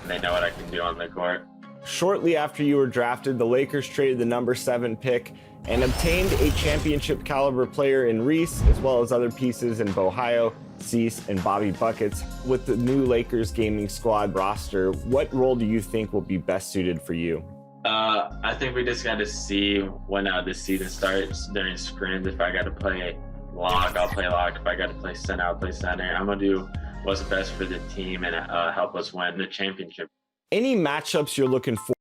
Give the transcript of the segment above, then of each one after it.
and they know what I can do on the court. Shortly after you were drafted, the Lakers traded the number 7 pick and obtained a championship caliber player in Reese, as well as other pieces in Bohio, Cease, and Bobby Buckets. With the new Lakers gaming squad roster, what role do you think will be best suited for you? I think we just got to see when this season starts during sprints. If I got to play lock, I'll play lock. If I got to play center, I'll play center. I'm going to do what's best for the team and help us win the championship. Any matchups you're looking for?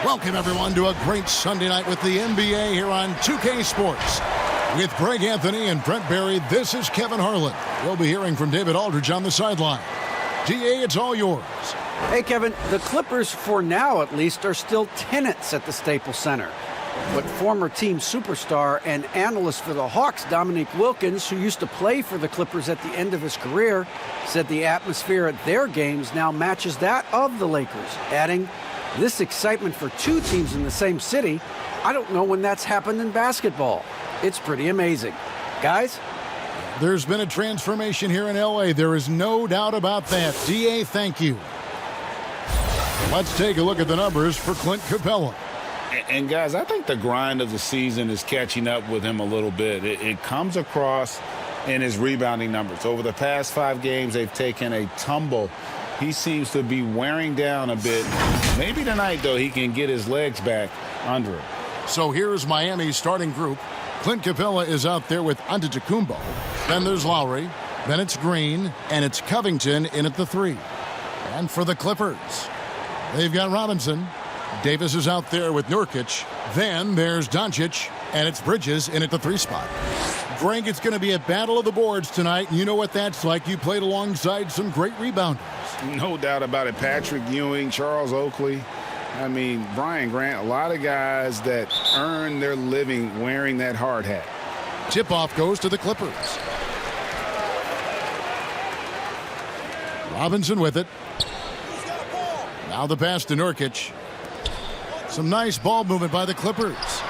Welcome, everyone, to a great Sunday night with the NBA here on 2K Sports. With Greg Anthony and Brent Barry, this is Kevin Harlan. We'll be hearing from David Aldridge on the sideline. DA, it's all yours. Hey, Kevin, the Clippers, for now at least, are still tenants at the Staples Center. But former team superstar and analyst for the Hawks, Dominique Wilkins, who used to play for the Clippers at the end of his career, said the atmosphere at their games now matches that of the Lakers, adding, "This excitement for two teams in the same city, I don't know when that's happened in basketball. It's pretty amazing." Guys? There's been a transformation here in LA. There is no doubt about that. DA, thank you. Let's take a look at the numbers for Clint Capella. And guys, I think the grind of the season is catching up with him a little bit. It comes across in his rebounding numbers. Over the past 5 games, they've taken a tumble. He seems to be wearing down a bit. Maybe tonight, though, he can get his legs back under him. So here's Miami's starting group. Clint Capella is out there with Antetokounmpo. Then there's Lowry. Then it's Green. And it's Covington in at the 3. And for the Clippers, they've got Robinson. Davis is out there with Nurkic. Then there's Doncic. And it's Bridges in at the 3 spot. Greg, it's going to be a battle of the boards tonight. And you know what that's like. You played alongside some great rebounders. No doubt about it. Patrick Ewing, Charles Oakley. I mean, Brian Grant, a lot of guys that earn their living wearing that hard hat. Tip-off goes to the Clippers. Robinson with it. Now the pass to Nurkic. Some nice ball movement by the Clippers.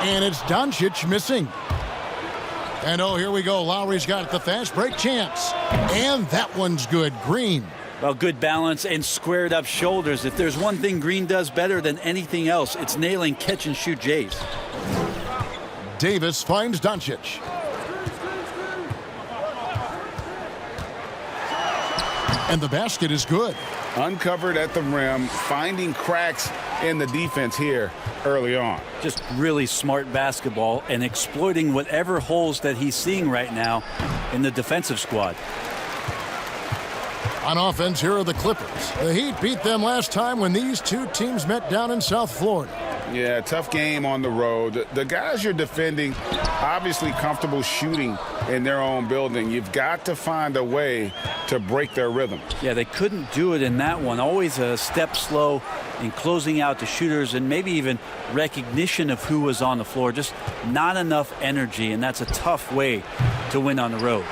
And it's Doncic missing. And oh, here we go. Lowry's got the fast break chance. And that one's good. Green. Well, good balance and squared up shoulders. If there's one thing Green does better than anything else, it's nailing catch and shoot Jays. Davis finds Doncic. And the basket is good. Uncovered at the rim, finding cracks in the defense here early on. Just really smart basketball and exploiting whatever holes that he's seeing right now in the defensive squad. On offense, here are the Clippers. The Heat beat them last time when these two teams met down in South Florida. Yeah, tough game on the road. The guys you're defending, obviously comfortable shooting in their own building. You've got to find a way to break their rhythm. Yeah, they couldn't do it in that one. Always a step slow in closing out the shooters and maybe even recognition of who was on the floor. Just not enough energy, and that's a tough way to win on the road.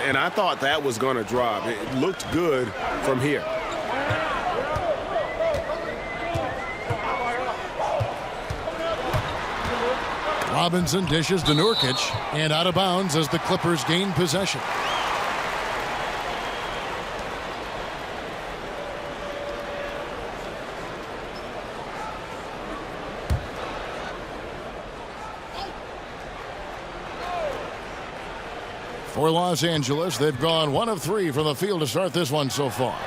And I thought that was going to drop. It looked good from here. Robinson dishes to Nurkic, and out of bounds as the Clippers gain possession. For Los Angeles, they've gone 1 of 3 from the field to start this one so far.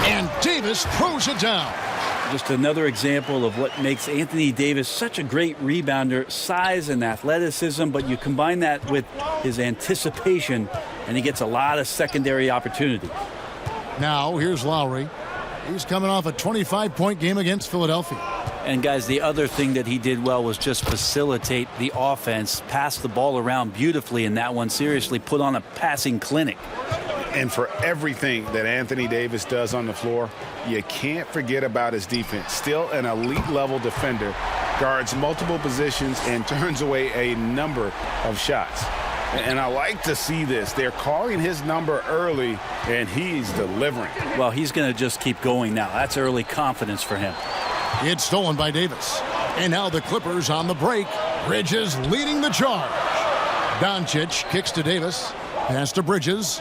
And Davis throws it down. Just another example of what makes Anthony Davis such a great rebounder, size and athleticism, but you combine that with his anticipation, and he gets a lot of secondary opportunity. Now, here's Lowry. He's coming off a 25-point game against Philadelphia. And, guys, the other thing that he did well was just facilitate the offense, pass the ball around beautifully in that one, seriously put on a passing clinic. And for everything that Anthony Davis does on the floor, you can't forget about his defense. Still an elite-level defender, guards multiple positions, and turns away a number of shots. And I like to see this. They're calling his number early, and he's delivering. Well, he's going to just keep going now. That's early confidence for him. It's stolen by Davis. And now the Clippers on the break. Bridges leading the charge. Doncic kicks to Davis. Pass to Bridges.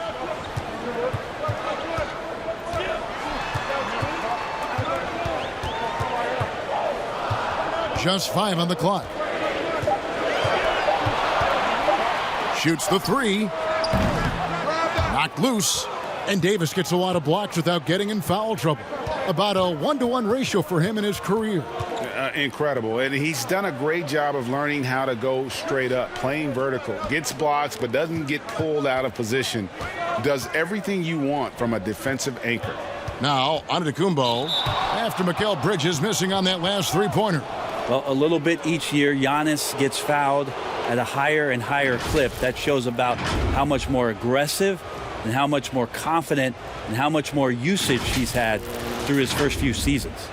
Just 5 on the clock. Shoots the 3. Knocked loose. And Davis gets a lot of blocks without getting in foul trouble. About a 1-to-1 ratio for him in his career. Incredible. And he's done a great job of learning how to go straight up, playing vertical. Gets blocks, but doesn't get pulled out of position. Does everything you want from a defensive anchor. Now, Antetokounmpo, after Mikal Bridges missing on that last three-pointer. Well, a little bit each year, Giannis gets fouled at a higher and higher clip. That shows about how much more aggressive and how much more confident and how much more usage he's had through his first few seasons.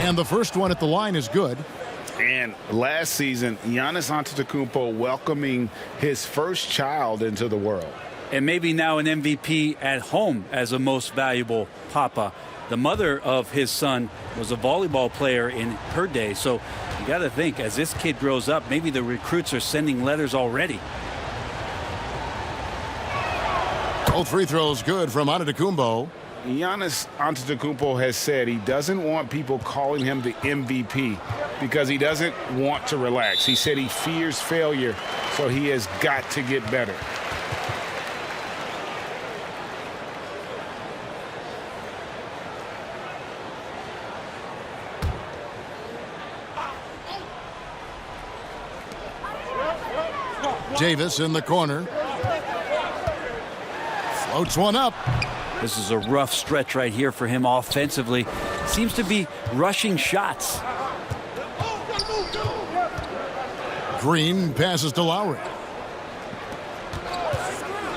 And the first one at the line is good. And last season, Giannis Antetokounmpo welcoming his first child into the world. And maybe now an MVP at home as a most valuable papa. The mother of his son was a volleyball player in her day. So you got to think, as this kid grows up, maybe the recruits are sending letters already. Both free throws good from Antetokounmpo. Giannis Antetokounmpo has said he doesn't want people calling him the MVP because he doesn't want to relax. He said he fears failure, so he has got to get better. Davis in the corner. Floats one up. This is a rough stretch right here for him offensively. Seems to be rushing shots. Green passes to Lowry.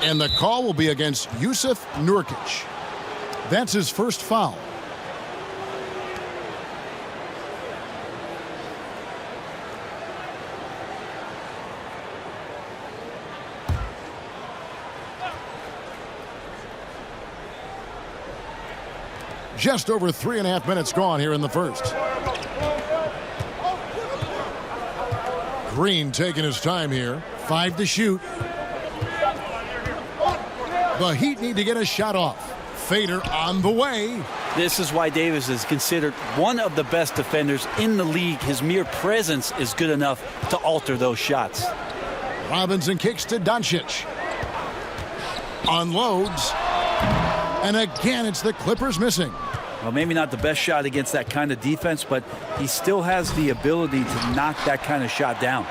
And the call will be against Jusuf Nurkic. That's his first foul. Just over 3.5 minutes gone here in the first. Green taking his time here. 5 to shoot. The Heat need to get a shot off. Fader on the way. This is why Davis is considered one of the best defenders in the league. His mere presence is good enough to alter those shots. Robinson kicks to Doncic. Unloads. And again, it's the Clippers missing. Well, maybe not the best shot against that kind of defense, but he still has the ability to knock that kind of shot down.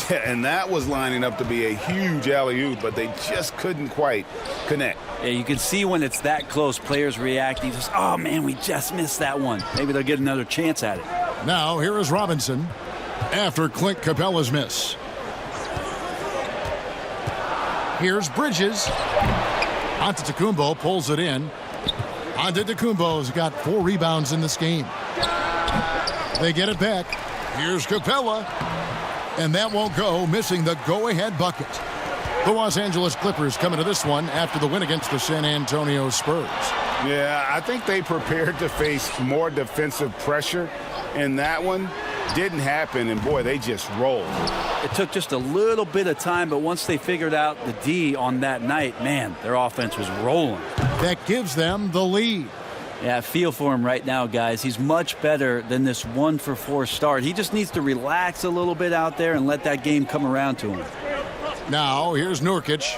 Yeah, and that was lining up to be a huge alley-oop, but they just couldn't quite connect. Yeah, you can see when it's that close, players reacting. Just, oh, man, we just missed that one. Maybe they'll get another chance at it. Now, here is Robinson after Clint Capella's miss. Here's Bridges. Antetokounmpo pulls it in. Antetokounmpo's got 4 rebounds in this game. They get it back. Here's Capella. And that won't go, missing the go-ahead bucket. The Los Angeles Clippers coming to this one after the win against the San Antonio Spurs. Yeah, I think they prepared to face more defensive pressure, and that one didn't happen, and boy, they just rolled. It took just a little bit of time, but once they figured out the D on that night, man, their offense was rolling. That gives them the lead. Yeah, I feel for him right now, guys. He's much better than this 1-for-4 start. He just needs to relax a little bit out there and let that game come around to him. Now, here's Nurkic.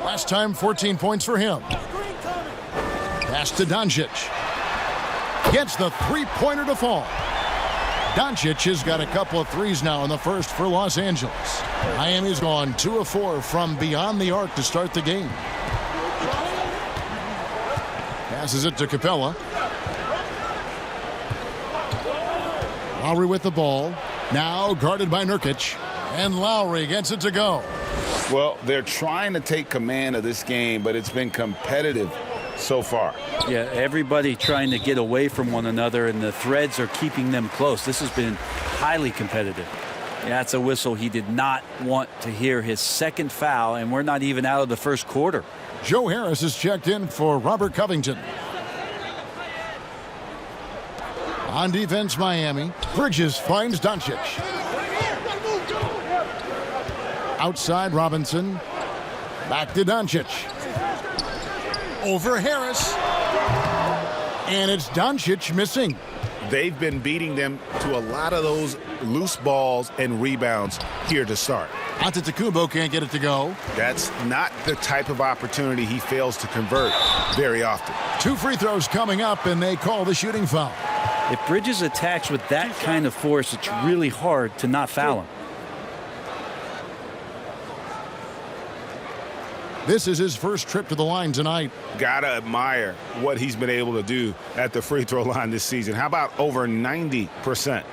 Last time, 14 points for him. Pass to Doncic. Gets the three-pointer to fall. Doncic has got a couple of threes now in the first for Los Angeles. Miami's gone 2 of 4 from beyond the arc to start the game. Passes it to Capella. Lowry with the ball. Now guarded by Nurkic. And Lowry gets it to go. Well, they're trying to take command of this game, but it's been competitive so far. Yeah, everybody trying to get away from one another, and the threads are keeping them close. This has been highly competitive. Yeah, that's a whistle he did not want to hear. His second foul, and we're not even out of the first quarter. Joe Harris is checked in for Robert Covington. On defense, Miami. Bridges finds Doncic. Outside, Robinson. Back to Doncic. Over Harris. And it's Doncic missing. They've been beating them to a lot of those loose balls and rebounds here to start. Antetokounmpo can't get it to go. That's not the type of opportunity he fails to convert very often. 2 free throws coming up, and they call the shooting foul. If Bridges attacks with that kind of force, it's really hard to not foul him. This is his first trip to the line tonight. Gotta admire what he's been able to do at the free throw line this season. How about over 90%?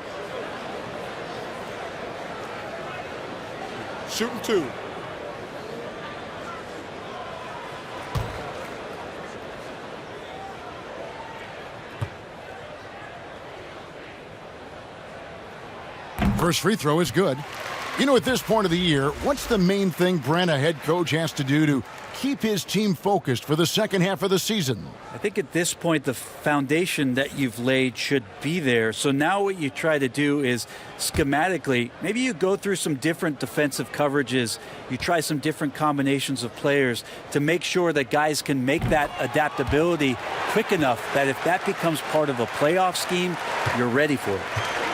Shooting 2. First free throw is good. You know, at this point of the year, what's the main thing Brent, a head coach, has to do to keep his team focused for the second half of the season? I think at this point, the foundation that you've laid should be there. So now what you try to do is schematically, maybe you go through some different defensive coverages. You try some different combinations of players to make sure that guys can make that adaptability quick enough that if that becomes part of a playoff scheme, you're ready for it.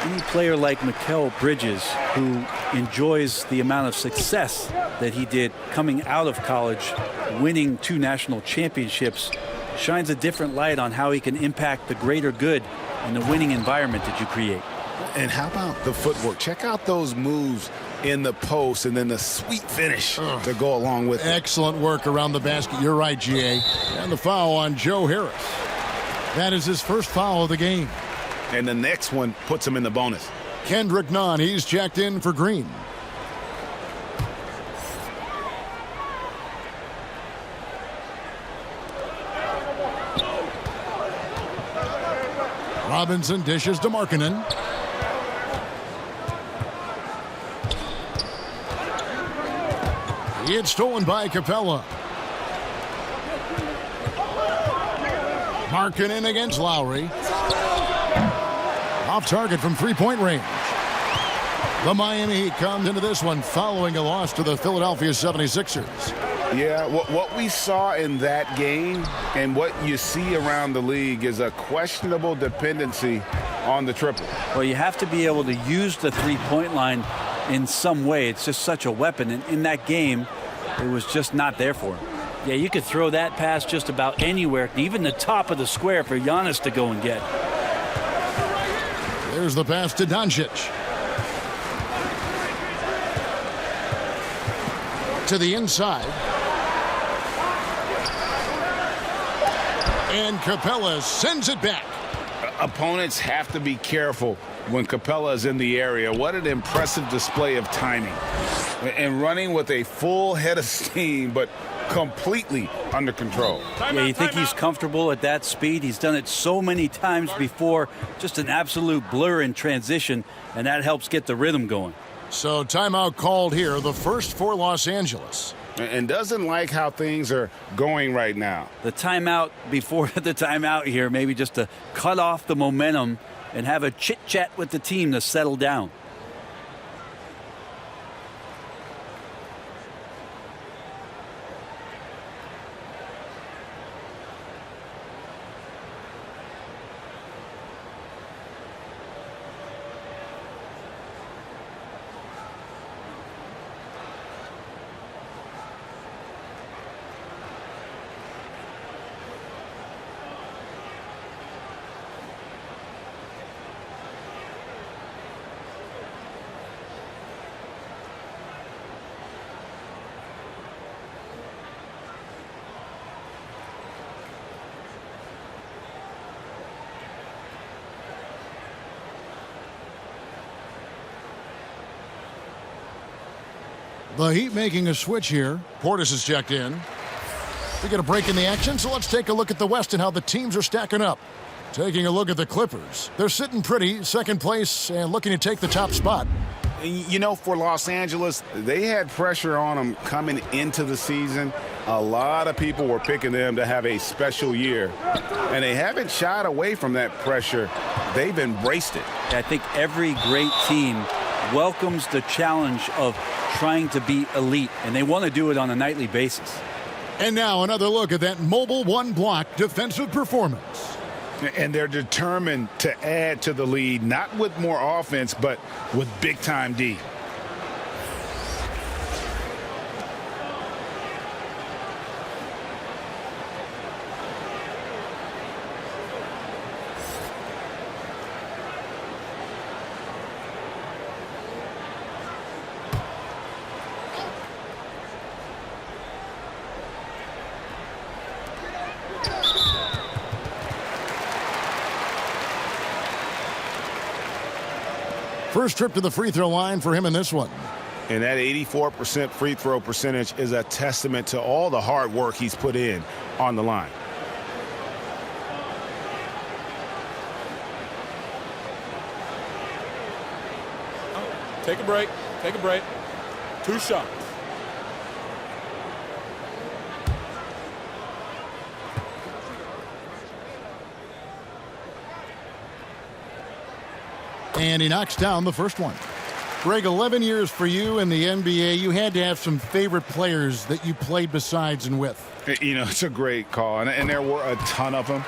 Any player like Mikal Bridges, who enjoys the amount of success that he did coming out of college, winning 2 national championships, shines a different light on how he can impact the greater good in the winning environment that you create. And how about the footwork? Check out those moves in the post and then the sweet finish to go along with it. Excellent work around the basket. You're right, GA. And the foul on Joe Harris. That is his first foul of the game. And the next one puts him in the bonus. Kendrick Nunn, he's checked in for Green. Robinson dishes to Markkanen. It's stolen by Capella. Markkanen against Lowry. Off target from three-point range. The Miami Heat comes into this one following a loss to the Philadelphia 76ers. Yeah, what we saw in that game and what you see around the league is a questionable dependency on the triple. Well, you have to be able to use the three-point line in some way. It's just such a weapon. And in that game, it was just not there for him. Yeah, you could throw that pass just about anywhere, even the top of the square for Giannis to go and get. There's the pass to Doncic. To the inside. And Capella sends it back. Opponents have to be careful when Capella is in the area. What an impressive display of timing. And running with a full head of steam, but completely under control. Yeah, you think he's comfortable at that speed? He's done it so many times before. Just an absolute blur in transition, and that helps get the rhythm going. So timeout called here, the first for Los Angeles. And doesn't like how things are going right now. The timeout before the timeout here, maybe just to cut off the momentum and have a chit-chat with the team to settle down. The Heat making a switch here. Portis is checked in. We get a break in the action, so let's take a look at the West and how the teams are stacking up. Taking a look at the Clippers. They're sitting pretty, second place, and looking to take the top spot. You know, for Los Angeles, they had pressure on them coming into the season. A lot of people were picking them to have a special year, and they haven't shied away from that pressure. They've embraced it. I think every great team welcomes the challenge of trying to be elite, and they want to do it on a nightly basis. And now another look at that mobile one-block defensive performance. And they're determined to add to the lead, not with more offense, but with big-time D. First trip to the free throw line for him in this one. And that 84% free throw percentage is a testament to all the hard work he's put in on the line. Take a break. Take a break. 2 shots. And he knocks down the first one. Greg, 11 years for you in the NBA. You had to have some favorite players that you played besides and with. You know, it's a great call, and there were a ton of them.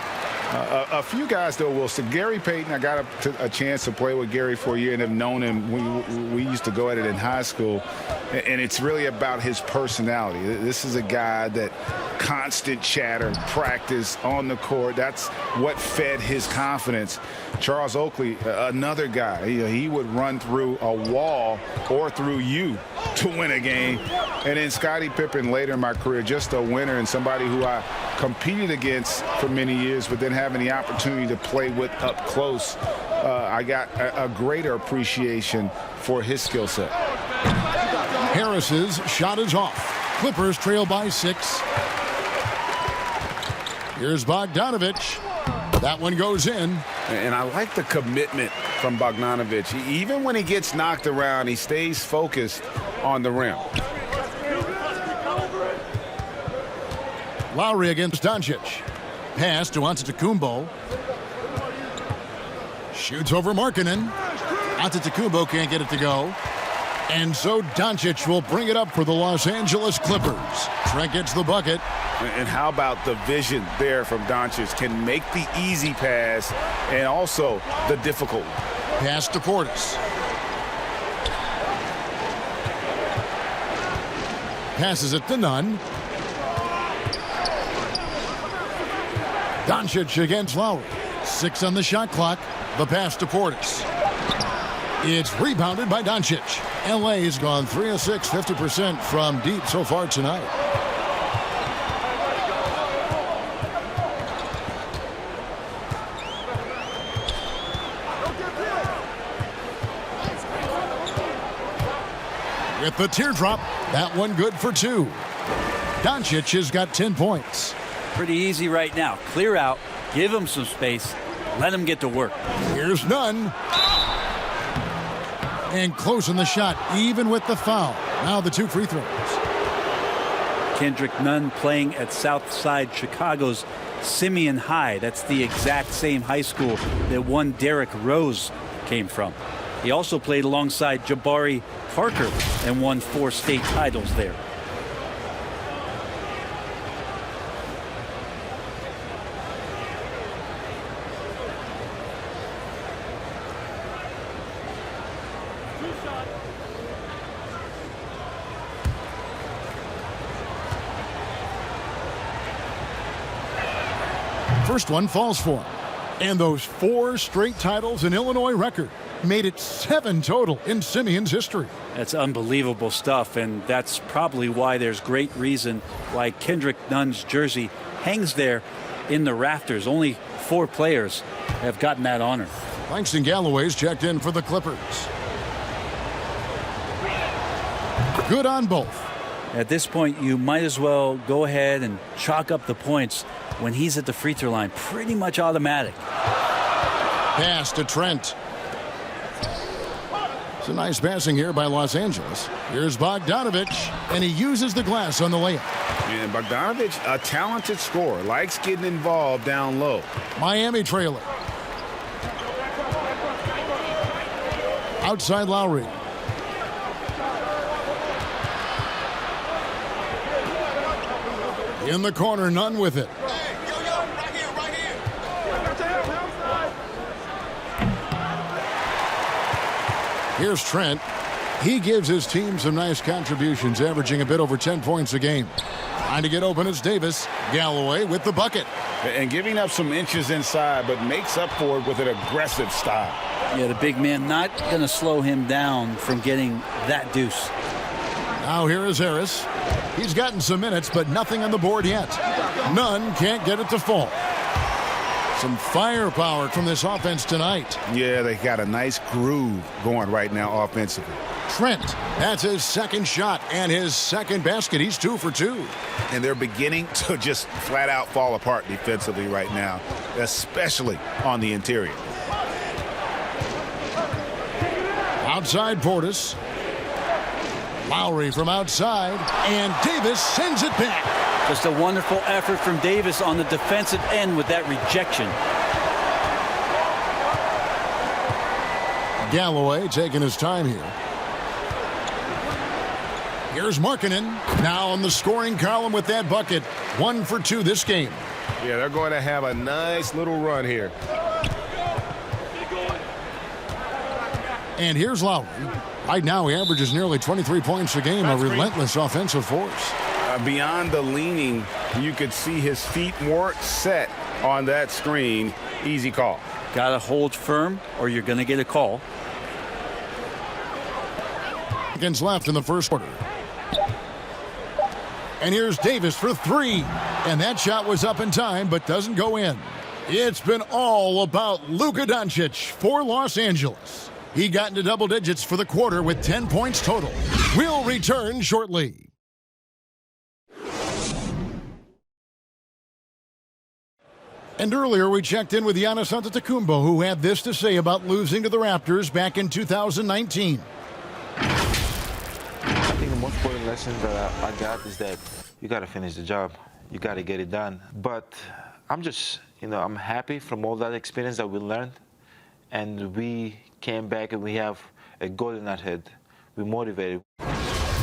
A few guys, though, will say Gary Payton. I got a chance to play with Gary for a year and have known him. We used to go at it in high school, and it's really about his personality. This is a guy that constant chatter, practice on the court. That's what fed his confidence. Charles Oakley, another guy, he would run through a wall or through you to win a game. And then Scottie Pippen later in my career, just a winner and somebody who I competed against for many years, but then having the opportunity to play with up close, I got a greater appreciation for his skill set. Harris's shot is off. Clippers trail by 6. Here's Bogdanovich. That one goes in. And I like the commitment from Bogdanovich. Even when he gets knocked around, he stays focused on the rim. Lowry against Doncic. Pass to Antetokounmpo. Shoots over Markkanen. Antetokounmpo can't get it to go. And so Doncic will bring it up for the Los Angeles Clippers. Trent gets the bucket. And how about the vision there from Doncic? Can make the easy pass and also the difficult. Pass to Portis. Passes it to Nunn. Doncic against Lowry. 6 on the shot clock. The pass to Portis. It's rebounded by Doncic. LA has gone 3 of 6, 50% from deep so far tonight. With the teardrop, that one good for 2. Doncic has got 10 points. Pretty easy right now. Clear out, give him some space, let him get to work. Here's Nunn. And closing the shot, even with the foul. Now the 2 free throws. Kendrick Nunn playing at Southside Chicago's Simeon High. That's the exact same high school that one Derrick Rose came from. He also played alongside Jabari Parker and won 4 state titles there. First one falls for him. And those 4 straight titles in Illinois record made it 7 total in Simeon's history. That's unbelievable stuff, and that's probably why there's great reason why Kendrick Nunn's jersey hangs there in the rafters. Only 4 players have gotten that honor. Langston Galloway's checked in for the Clippers. Good on both. At this point, you might as well go ahead and chalk up the points when he's at the free throw line. Pretty much automatic. Pass to Trent. It's a nice passing here by Los Angeles. Here's Bogdanovich, and he uses the glass on the layup. And Bogdanovich, a talented scorer, likes getting involved down low. Miami trailer. Outside Lowry. In the corner, Nunn with it. Here's Trent. He gives his team some nice contributions, averaging a bit over 10 points a game. Trying to get open is Davis. Galloway with the bucket. And giving up some inches inside, but makes up for it with an aggressive style. Yeah, the big man not going to slow him down from getting that deuce. Now here is Harris. He's gotten some minutes, but nothing on the board yet. Nunn can't get it to fall. Some firepower from this offense tonight. Yeah, they got a nice groove going right now offensively. Trent, that's his second shot and his second basket. He's 2 for 2. And they're beginning to just flat out fall apart defensively right now, especially on the interior. Outside Portis. Lowry from outside, and Davis sends it back. Just a wonderful effort from Davis on the defensive end with that rejection. Galloway taking his time here. Here's Markkanen, now on the scoring column with that bucket. 1 for 2 this game. Yeah, they're going to have a nice little run here. And here's Lowry. Right now, he averages nearly 23 points a game, a relentless offensive force. Beyond the leaning, you could see his feet weren't set on that screen. Easy call. Got to hold firm or you're going to get a call. Seconds left in the first quarter. And here's Davis for 3. And that shot was up in time, but doesn't go in. It's been all about Luka Doncic for Los Angeles. He got into double digits for the quarter with 10 points total. We'll return shortly. And earlier we checked in with Giannis Antetokounmpo, who had this to say about losing to the Raptors back in 2019. I think the most important lesson that I got is that you got to finish the job. You got to get it done. But I'm just, I'm happy from all that experience that we learned, and we came back and we have a goal in our head. We're motivated.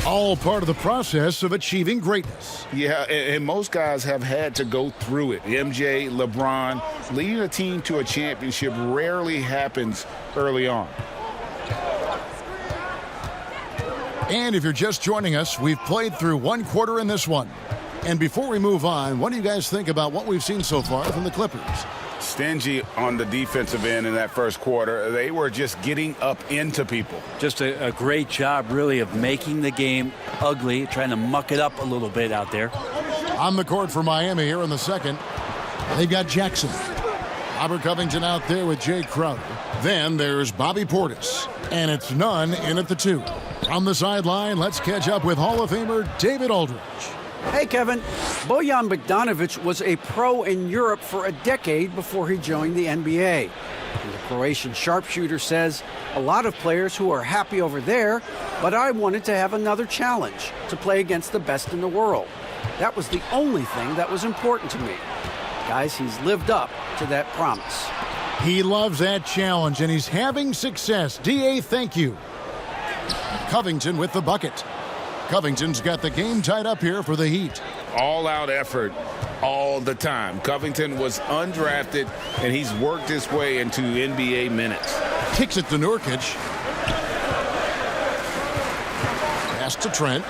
All part of the process of achieving greatness. Yeah, and most guys have had to go through it. MJ, LeBron, leading a team to a championship rarely happens early on. And if you're just joining us, we've played through one quarter in this one. And before we move on, what do you guys think about what we've seen so far from the Clippers? Stingy on the defensive end in that first quarter. They were just getting up into people. Just a great job, really, of making the game ugly, trying to muck it up a little bit out there. On the court for Miami here in the second, they've got Jackson. Robert Covington out there with Jay Crowder. Then there's Bobby Portis. And it's none in at the 2. On the sideline, let's catch up with Hall of Famer David Aldridge. Hey, Kevin. Bojan Bogdanovic was a pro in Europe for a decade before he joined the NBA. And the Croatian sharpshooter says, a lot of players who are happy over there, but I wanted to have another challenge, to play against the best in the world. That was the only thing that was important to me. Guys, he's lived up to that promise. He loves that challenge, and he's having success. D.A., thank you. Covington with the bucket. Covington's got the game tied up here for the Heat. All-out effort all the time. Covington was undrafted, and he's worked his way into NBA minutes. Kicks it to Nurkic. Pass to Trent.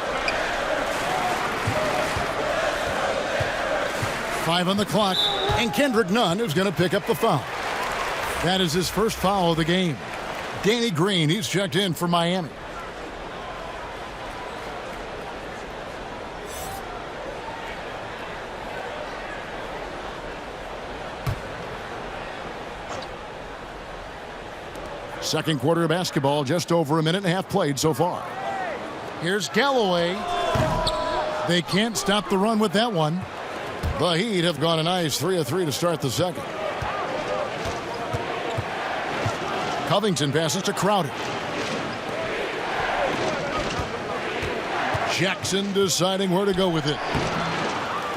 5 on the clock, and Kendrick Nunn is going to pick up the foul. That is his first foul of the game. Danny Green, he's checked in for Miami. Second quarter of basketball, just over a minute and a half played so far. Here's Galloway. They can't stop the run with that one. The Heat have gone a nice 3 of 3 to start the second. Covington passes to Crowder. Jackson deciding where to go with it.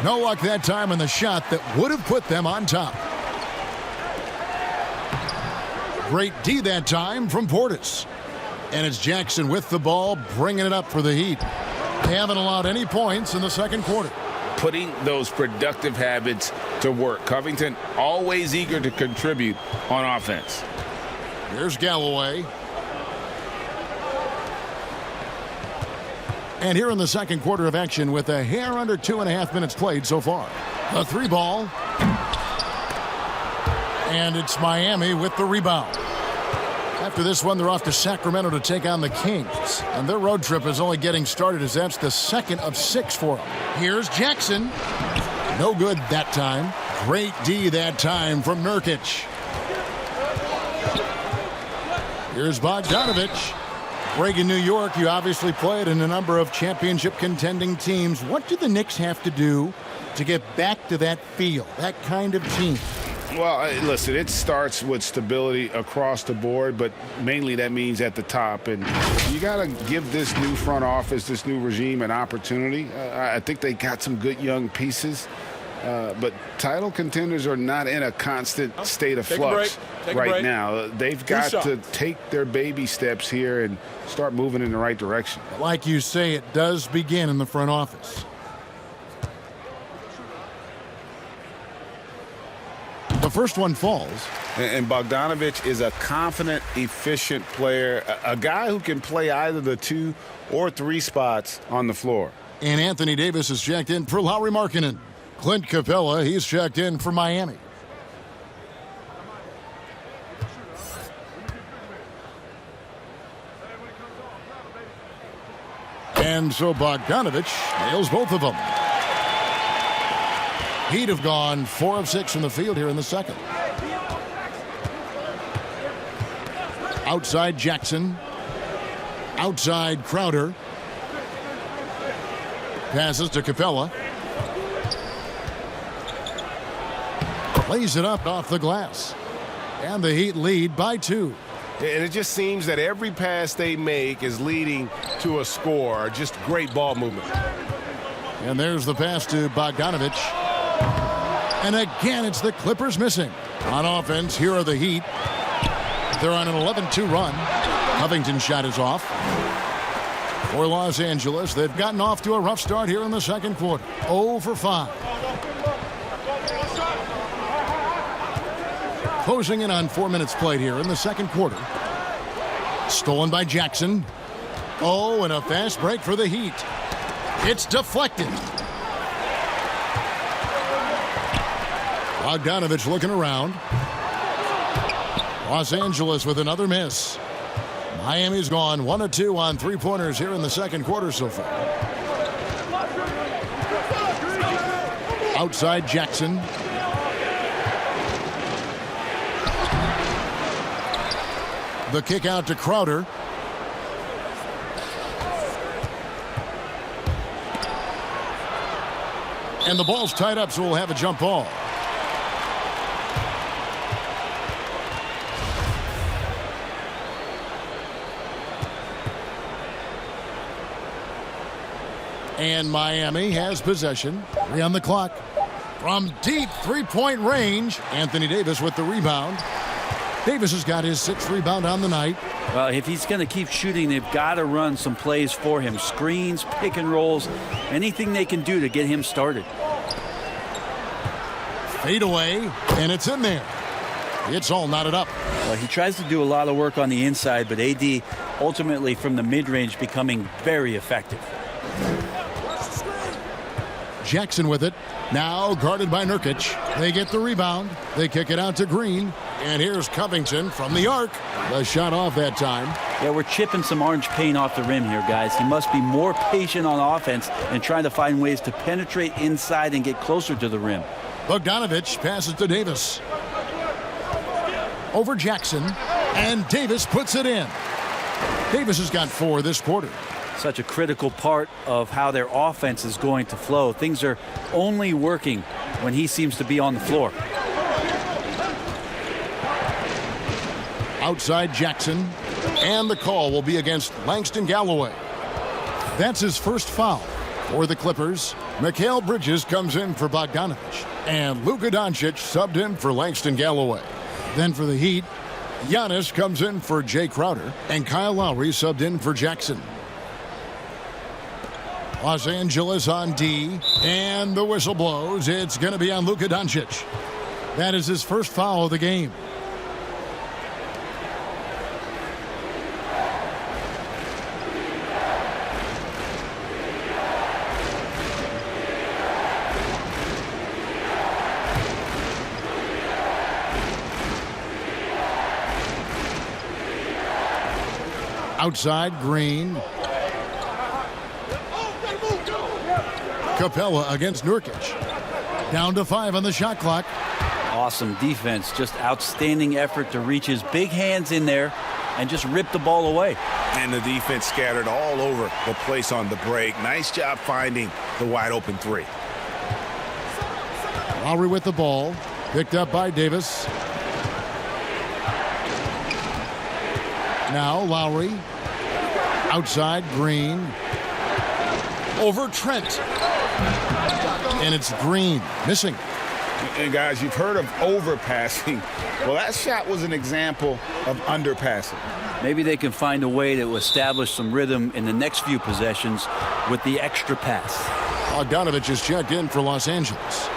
No luck that time on the shot that would have put them on top. Great D that time from Portis. And it's Jackson with the ball, bringing it up for the Heat. They haven't allowed any points in the second quarter. Putting those productive habits to work. Covington always eager to contribute on offense. Here's Galloway. And here in the second quarter of action with a hair under 2.5 minutes played so far. A 3 ball. And it's Miami with the rebound. After this one, they're off to Sacramento to take on the Kings. And their road trip is only getting started as that's the second of 6 for them. Here's Jackson. No good that time. Great D that time from Nurkic. Here's Bogdanovic. Reagan, New York, you obviously played in a number of championship contending teams. What do the Knicks have to do to get back to that feel, that kind of team? Well, listen, it starts with stability across the board, but mainly that means at the top. And you got to give this new front office, this new regime, an opportunity. I think they got some good young pieces. But title contenders are not in a constant state of flux right now. They've got to take their baby steps here and start moving in the right direction. Like you say, it does begin in the front office. The first one falls. And Bogdanovic is a confident, efficient player, a guy who can play either the 2 or 3 spots on the floor. And Anthony Davis is checked in for Lauri Markkanen. Clint Capella, he's checked in for Miami. And so Bogdanovic nails both of them. Heat have gone 4 of 6 from the field here in the second. Outside Jackson. Outside Crowder. Passes to Capella. Lays it up off the glass. And the Heat lead by 2. And it just seems that every pass they make is leading to a score. Just great ball movement. And there's the pass to Bogdanovic. And again, it's the Clippers missing. On offense, here are the Heat. They're on an 11-2 run. Covington's shot is off. For Los Angeles, they've gotten off to a rough start here in the second quarter. 0 for 5. Closing in on 4 minutes played here in the second quarter. Stolen by Jackson. Oh, and a fast break for the Heat. It's deflected. Bogdanovich looking around. Los Angeles with another miss. Miami's gone 1 of 2 on three-pointers here in the second quarter so far. Outside Jackson. The kick out to Crowder. And the ball's tied up, so we'll have a jump ball. And Miami has possession. 3 on the clock. From deep three-point range, Anthony Davis with the rebound. Davis has got his 6th rebound on the night. Well, if he's going to keep shooting, they've got to run some plays for him. Screens, pick and rolls, anything they can do to get him started. Fade away, and it's in there. It's all knotted up. Well, he tries to do a lot of work on the inside, but AD ultimately from the mid-range becoming very effective. Jackson with it. Now guarded by Nurkic. They get the rebound. They kick it out to Green. And here's Covington from the arc. The shot off that time. Yeah, we're chipping some orange paint off the rim here, guys. He must be more patient on offense and trying to find ways to penetrate inside and get closer to the rim. Bogdanovich passes to Davis. Over Jackson. And Davis puts it in. Davis has got 4 this quarter. Such a critical part of how their offense is going to flow. Things are only working when he seems to be on the floor. Outside Jackson. And the call will be against Langston Galloway. That's his first foul for the Clippers. Mikal Bridges comes in for Bogdanovich. And Luka Doncic subbed in for Langston Galloway. Then for the Heat, Giannis comes in for Jay Crowder. And Kyle Lowry subbed in for Jackson. Los Angeles on D, and the whistle blows. It's going to be on Luka Doncic. That is his first foul of the game. Outside, Green. Capella against Nurkic. Down to 5 on the shot clock. Awesome defense. Just outstanding effort to reach his big hands in there and just rip the ball away. And the defense scattered all over the place on the break. Nice job finding the wide open 3. Lowry with the ball. Picked up by Davis. Now Lowry. Outside, Green. Over Trent. And it's Green missing. And guys, you've heard of overpassing. Well, that shot was an example of underpassing. Maybe they can find a way to establish some rhythm in the next few possessions with the extra pass. Bogdanovich is checked in for Los Angeles.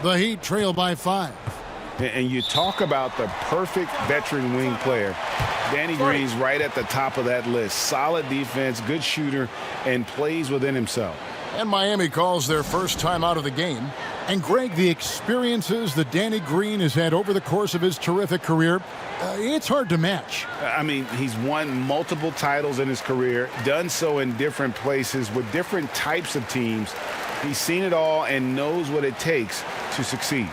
The Heat trail by 5. And you talk about the perfect veteran wing player. Danny Green's right at the top of that list. Solid defense, good shooter, and plays within himself. And Miami calls their first time out of the game. And Greg, the experiences that Danny Green has had over the course of his terrific career, it's hard to match. I mean, he's won multiple titles in his career, done so in different places with different types of teams. He's seen it all and knows what it takes to succeed.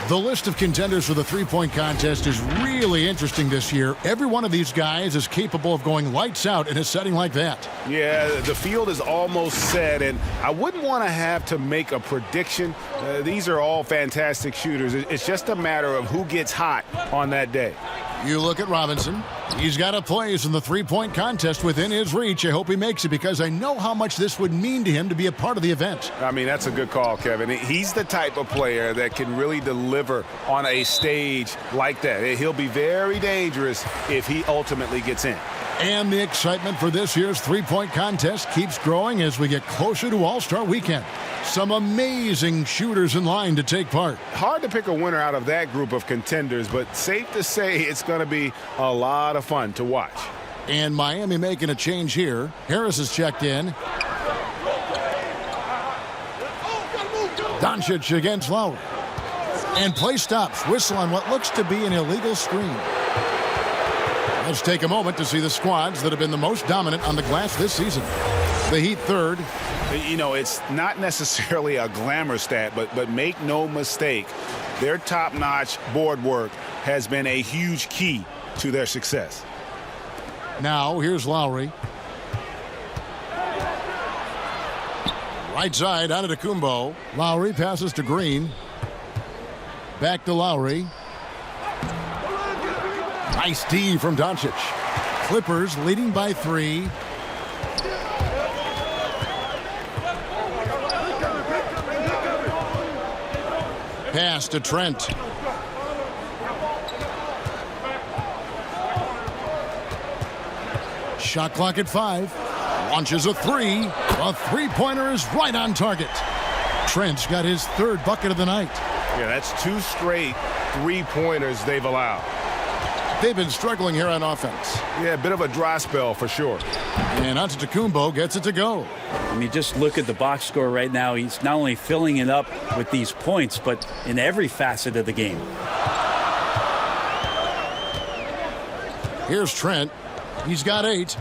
The list of contenders for the three-point contest is really interesting this year. Every one of these guys is capable of going lights out in a setting like that. Yeah, the field is almost set, and I wouldn't want to have to make a prediction. These are all fantastic shooters. It's just a matter of who gets hot on that day. You look at Robinson. He's got a place in the three-point contest within his reach. I hope he makes it because I know how much this would mean to him to be a part of the event. I mean, that's a good call, Kevin. He's the type of player that can really deliver on a stage like that. He'll be very dangerous if he ultimately gets in. And the excitement for this year's three-point contest keeps growing as we get closer to All-Star Weekend. Some amazing shooters in line to take part. Hard to pick a winner out of that group of contenders, but safe to say it's going to be a lot of fun to watch. And Miami making a change here. Harris is checked in. Doncic against Lowry. And play stops. Whistle on what looks to be an illegal screen. Let's take a moment to see the squads that have been the most dominant on the glass this season. The Heat third. You know, it's not necessarily a glamour stat, but make no mistake, their top-notch board work has been a huge key to their success. Now, here's Lowry. Right side, Antetokounmpo. Lowry passes to Green. Back to Lowry. Nice D from Doncic. Clippers leading by 3. Pass to Trent. Shot clock at 5. Launches a 3. A three-pointer is right on target. Trent's got his third bucket of the night. Yeah, that's 2 straight three-pointers they've allowed. They've been struggling here on offense. Yeah, a bit of a dry spell for sure. And Antetokounmpo gets it to go. I mean, just look at the box score right now. He's not only filling it up with these points, but in every facet of the game. Here's Trent. He's got 8.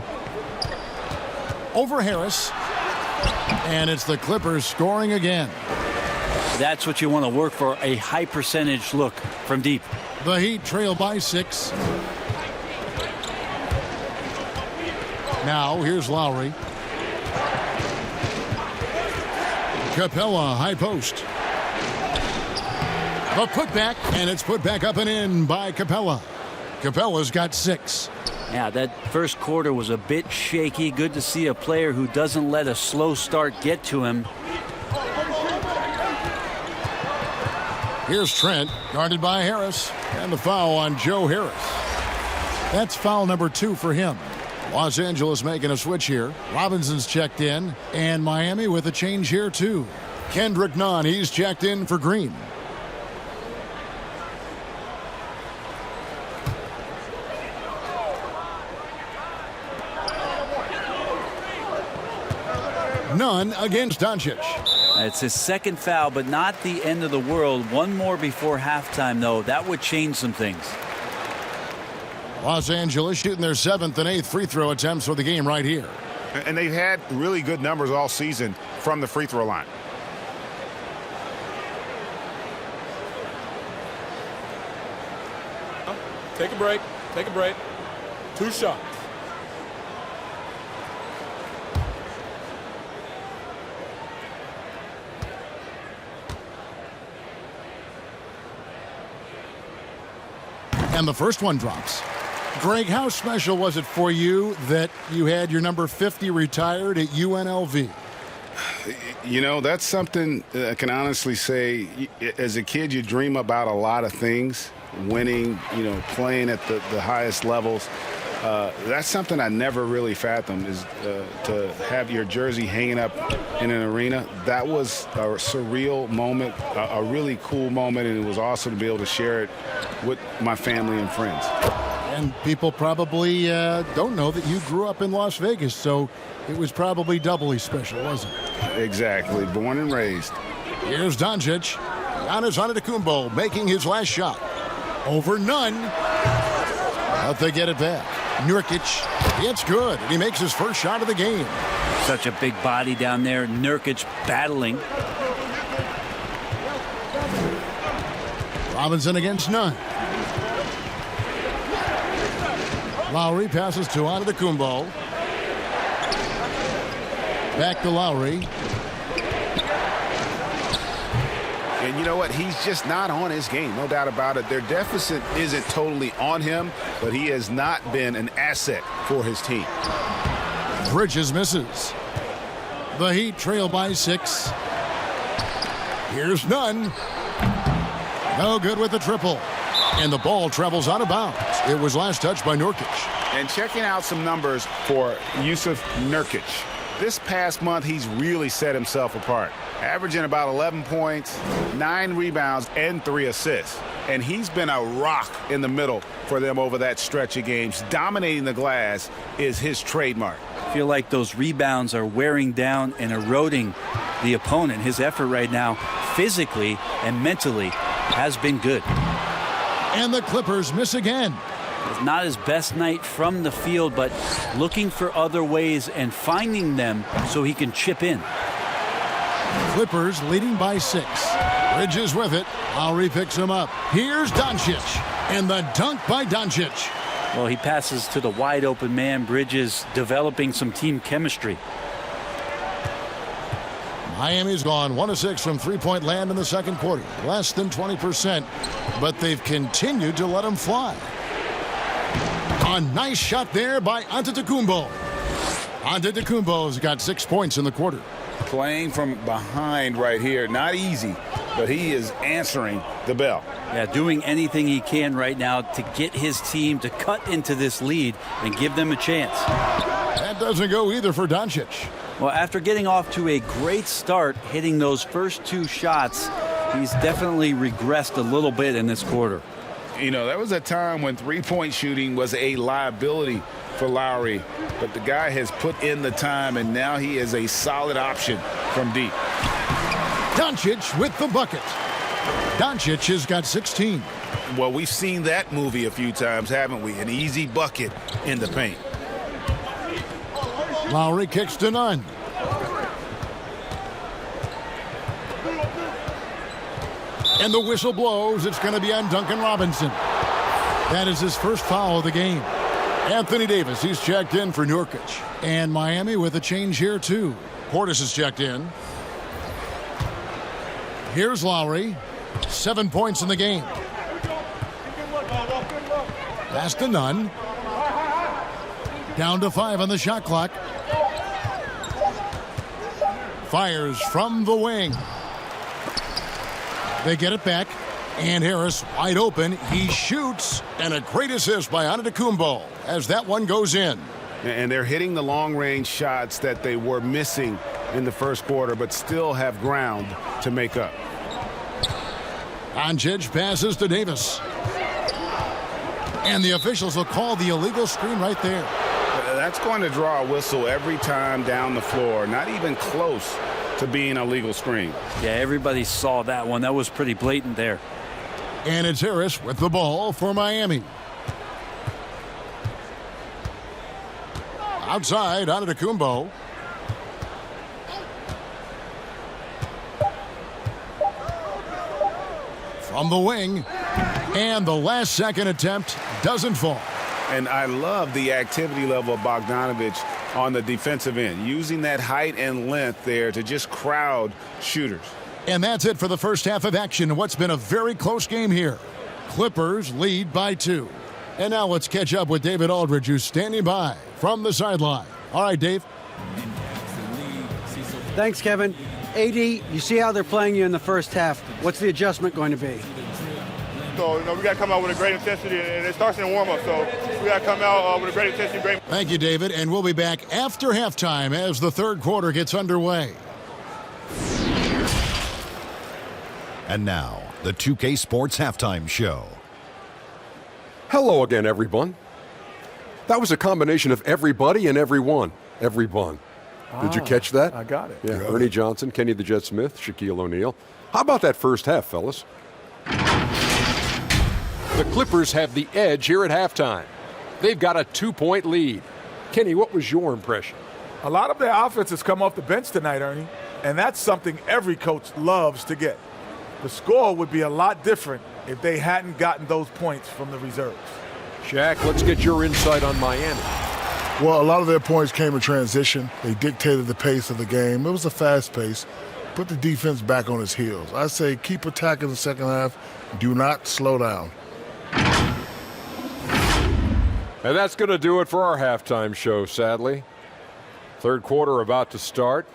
Over Harris. And it's the Clippers scoring again. That's what you want to work for, a high percentage look from deep. The Heat trail by 6. Now here's Lowry. Capella high post. The putback, and it's put back up and in by Capella. Capella's got 6. Yeah, that first quarter was a bit shaky. Good to see a player who doesn't let a slow start get to him. Here's Trent, guarded by Harris, and the foul on Joe Harris. That's foul number 2 for him. Los Angeles making a switch here. Robinson's checked in, and Miami with a change here too. Kendrick Nunn, he's checked in for Green. Nunn against Doncic. It's his second foul, but not the end of the world. One more before halftime, though. That would change some things. Los Angeles shooting their 7th and 8th free throw attempts for the game right here. And they've had really good numbers all season from the free throw line. Take a break. Take a break. 2 shots. And the first one drops. Greg, how special was it for you that you had your number 50 retired at UNLV? You know, that's something I can honestly say. As a kid, you dream about a lot of things. Winning, you know, playing at the highest levels. That's something I never really fathomed, is to have your jersey hanging up in an arena. That was a surreal moment, a really cool moment, and it was awesome to be able to share it with my family and friends. And people probably don't know that you grew up in Las Vegas, so it was probably doubly special, wasn't it? Exactly. Born and raised. Here's Doncic. Giannis Antetokounmpo making his last shot. Over Nunn. But they get it back. Nurkic, it's good. And he makes his first shot of the game. Such a big body down there. Nurkic battling. Robinson against none. Lowry passes to Antetokounmpo. Back to Lowry. And you know what? He's just not on his game, no doubt about it. Their deficit isn't totally on him, but he has not been an asset for his team. Bridges misses. The Heat trail by 6. Here's none. No good with the triple. And the ball travels out of bounds. It was last touched by Nurkic. And checking out some numbers for Yusuf Nurkic. This past month, he's really set himself apart, averaging about 11 points, 9 rebounds, and 3 assists. And he's been a rock in the middle for them over that stretch of games. Dominating the glass is his trademark. I feel like those rebounds are wearing down and eroding the opponent. His effort right now, physically and mentally, has been good. And the Clippers miss again. It's not his best night from the field, but looking for other ways and finding them so he can chip in. Clippers leading by 6. Bridges with it. Lowry picks him up. Here's Doncic. And the dunk by Doncic. Well, he passes to the wide open man. Bridges developing some team chemistry. Miami's gone 1 of 6 from three-point land in the second quarter. Less than 20%, but they've continued to let him fly. A nice shot there by Antetokounmpo. Antetokounmpo's got 6 points in the quarter. Playing from behind right here, not easy, but he is answering the bell. Yeah, doing anything he can right now to get his team to cut into this lead and give them a chance. That doesn't go either for Doncic. Well, after getting off to a great start, hitting those first 2 shots, he's definitely regressed a little bit in this quarter. You know, there was a time when three-point shooting was a liability for Lowry, but the guy has put in the time, and now he is a solid option from deep. Doncic with the bucket. Doncic has got 16. Well, we've seen that movie a few times, haven't we? An easy bucket in the paint. Lowry kicks to none. And the whistle blows. It's going to be on Duncan Robinson. That is his first foul of the game. Anthony Davis, he's checked in for Nurkic. And Miami with a change here, too. Portis is checked in. Here's Lowry. 7 points in the game. Pass to none. Down to 5 on the shot clock. Fires from the wing. They get it back. And Harris wide open. He shoots. And a great assist by Antetokounmpo as that one goes in. And they're hitting the long-range shots that they were missing in the first quarter, but still have ground to make up. Doncic passes to Davis. And the officials will call the illegal screen right there. That's going to draw a whistle every time down the floor. Not even close to being a legal screen. Yeah, everybody saw that one. That was pretty blatant there. And it's Harris with the ball for Miami. Outside, Antetokounmpo. From the wing. And the last second attempt doesn't fall. And I love the activity level of Bogdanovic on the defensive end, using that height and length there to just crowd shooters. And that's it for the first half of action in what's been a very close game here. Clippers lead by 2. And now let's catch up with David Aldridge, who's standing by from the sideline. All right, Dave. Thanks, Kevin. AD, you see how they're playing you in the first half. What's the adjustment going to be? So, we got to come out with a great intensity, and it starts in the warm-up. So we got to come out with a great intensity. Thank you, David. And we'll be back after halftime as the third quarter gets underway. And now, the 2K Sports Halftime Show. Hello again, everyone. That was a combination of everybody and everyone. Everyone. Did you catch that? I got it. Yeah, Ernie Johnson, Kenny the Jet Smith, Shaquille O'Neal. How about that first half, fellas? The Clippers have the edge here at halftime. They've got a 2-point lead. Kenny, what was your impression? A lot of their offense has come off the bench tonight, Ernie, and that's something every coach loves to get. The score would be a lot different if they hadn't gotten those points from the reserves. Shaq, let's get your insight on Miami. Well, a lot of their points came in transition. They dictated the pace of the game. It was a fast pace. Put the defense back on its heels. I say keep attacking the second half. Do not slow down. And that's going to do it for our halftime show, sadly. Third quarter about to start.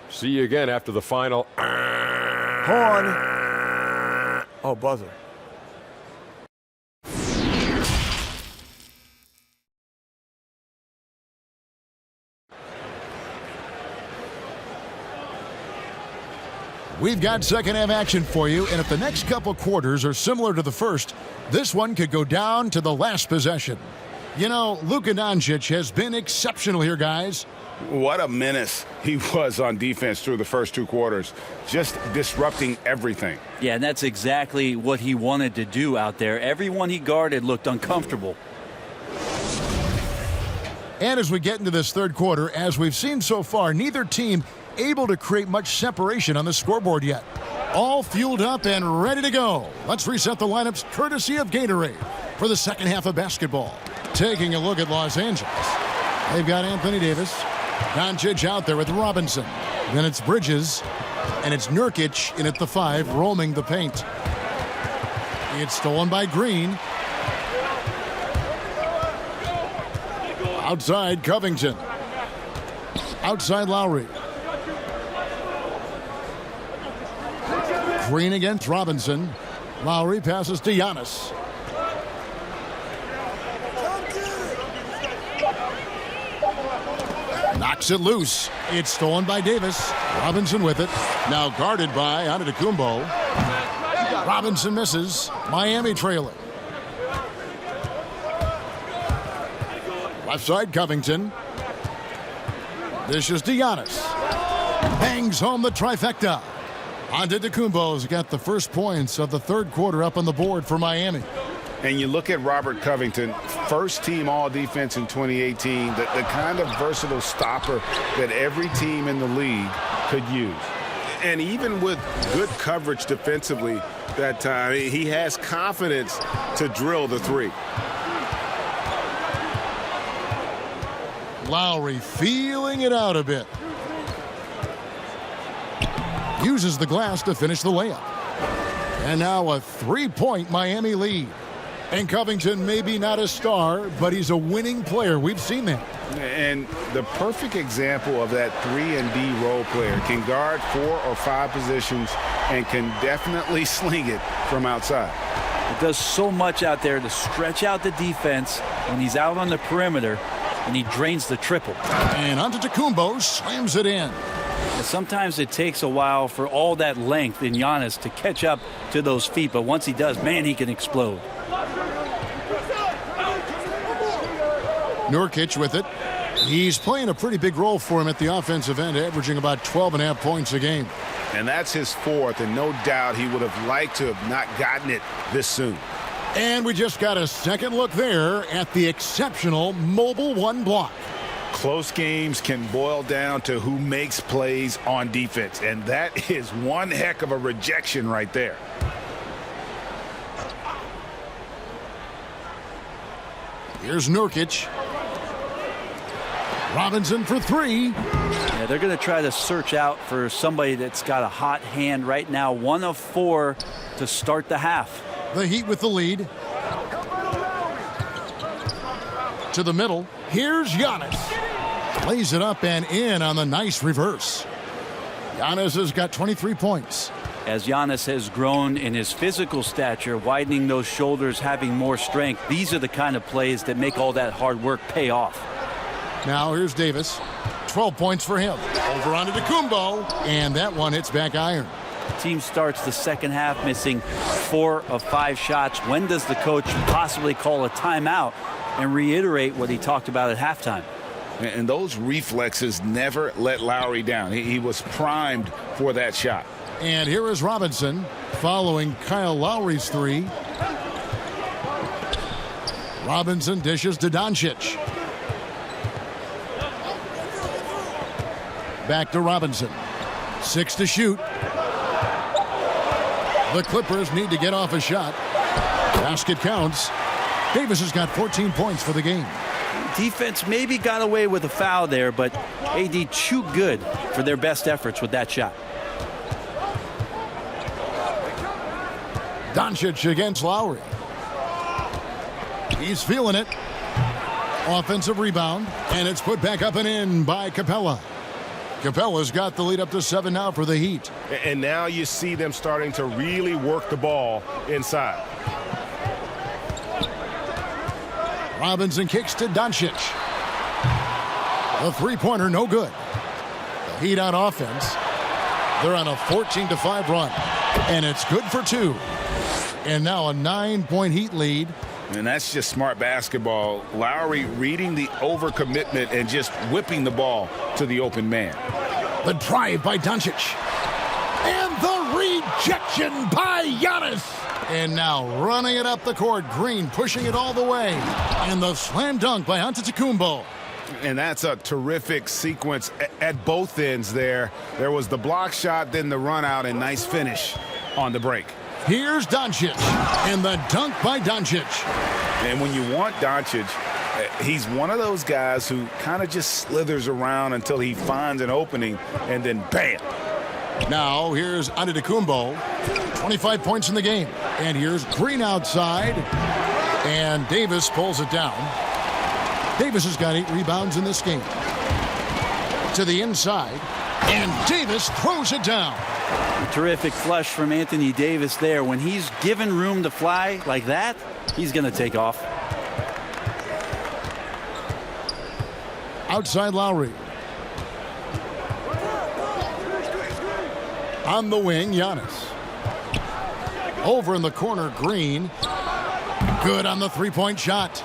See you again after the final. Horn. Oh, buzzer. We've got second half action for you, and if the next couple quarters are similar to the first, this one could go down to the last possession. You know, Luka Doncic has been exceptional here, guys. What a menace he was on defense through the first two quarters, just disrupting everything. Yeah, and that's exactly what he wanted to do out there. Everyone he guarded looked uncomfortable. And as we get into this third quarter, as we've seen so far, neither team able to create much separation on the scoreboard yet. All fueled up and ready to go. Let's reset the lineups courtesy of Gatorade for the second half of basketball. Taking a look at Los Angeles. They've got Anthony Davis. Doncic out there with Robinson. Then it's Bridges. And it's Nurkic in at the 5, roaming the paint. It's stolen by Green. Outside Covington. Outside Lowry. Green against Robinson. Lowry passes to Giannis. Knocks it loose. It's stolen by Davis. Robinson with it. Now guarded by Antetokounmpo. Robinson misses. Miami trailing. Left side Covington. Dishes to Giannis. Bangs home the trifecta. Antetokounmpo's got the first points of the third quarter up on the board for Miami. And you look at Robert Covington, first team all defense in 2018, the kind of versatile stopper that every team in the league could use. And even with good coverage defensively that time, he has confidence to drill the three. Lowry feeling it out a bit. Uses the glass to finish the layup. And now a three-point Miami lead. And Covington may be not a star, but he's a winning player. We've seen that. And the perfect example of that 3-and-D role player. Can guard 4 or 5 positions and can definitely sling it from outside. It does so much out there to stretch out the defense when he's out on the perimeter, and he drains the triple. And Antetokounmpo slams it in. And sometimes it takes a while for all that length in Giannis to catch up to those feet, but once he does, man, he can explode. Nurkic with it. He's playing a pretty big role for him at the offensive end, averaging about 12.5 points a game. And that's his fourth, and no doubt he would have liked to have not gotten it this soon. And we just got a second look there at the exceptional mobile one block. Close games can boil down to who makes plays on defense, and that is one heck of a rejection right there. Here's Nurkic. Robinson for 3. Yeah, they're going to try to search out for somebody that's got a hot hand right now. 1 of 4 to start the half. The Heat with the lead. To the middle. Here's Giannis. Lays it up and in on the nice reverse. Giannis has got 23 points. As Giannis has grown in his physical stature, widening those shoulders, having more strength, these are the kind of plays that make all that hard work pay off. Now here's Davis. 12 points for him. Over onto Antetokounmpo, and that one hits back iron. The team starts the second half missing 4 of 5 shots. When does the coach possibly call a timeout and reiterate what he talked about at halftime? And those reflexes never let Lowry down. He was primed for that shot. And here is Robinson following Kyle Lowry's 3. Robinson dishes to Doncic. Back to Robinson. 6 to shoot. The Clippers need to get off a shot. Basket counts. Davis has got 14 points for the game. Defense maybe got away with a foul there, but AD too good for their best efforts with that shot. Doncic against Lowry. He's feeling it. Offensive rebound, and it's put back up and in by Capella. Capella's got the lead up to 7 now for the Heat. And now you see them starting to really work the ball inside. Robinson kicks to Doncic. The three-pointer, no good. The Heat on offense. They're on a 14-5 run, and it's good for 2. And now a 9-point Heat lead. And that's just smart basketball. Lowry reading the overcommitment and just whipping the ball to the open man. The drive by Doncic. And the rejection by Giannis. And now running it up the court. Green pushing it all the way. And the slam dunk by Antetokounmpo. And that's a terrific sequence at both ends there. There was the block shot, then the run out, and nice finish on the break. Here's Doncic, and the dunk by Doncic. And when you want Doncic, he's one of those guys who kind of just slithers around until he finds an opening, and then bam. Now here's Antetokounmpo, 25 points in the game. And here's Green outside, and Davis pulls it down. Davis has got 8 rebounds in this game. To the inside, and Davis throws it down. A terrific flush from Anthony Davis there. When he's given room to fly like that, he's going to take off. Outside Lowry. On the wing, Giannis. Over in the corner, Green. Good on the three-point shot.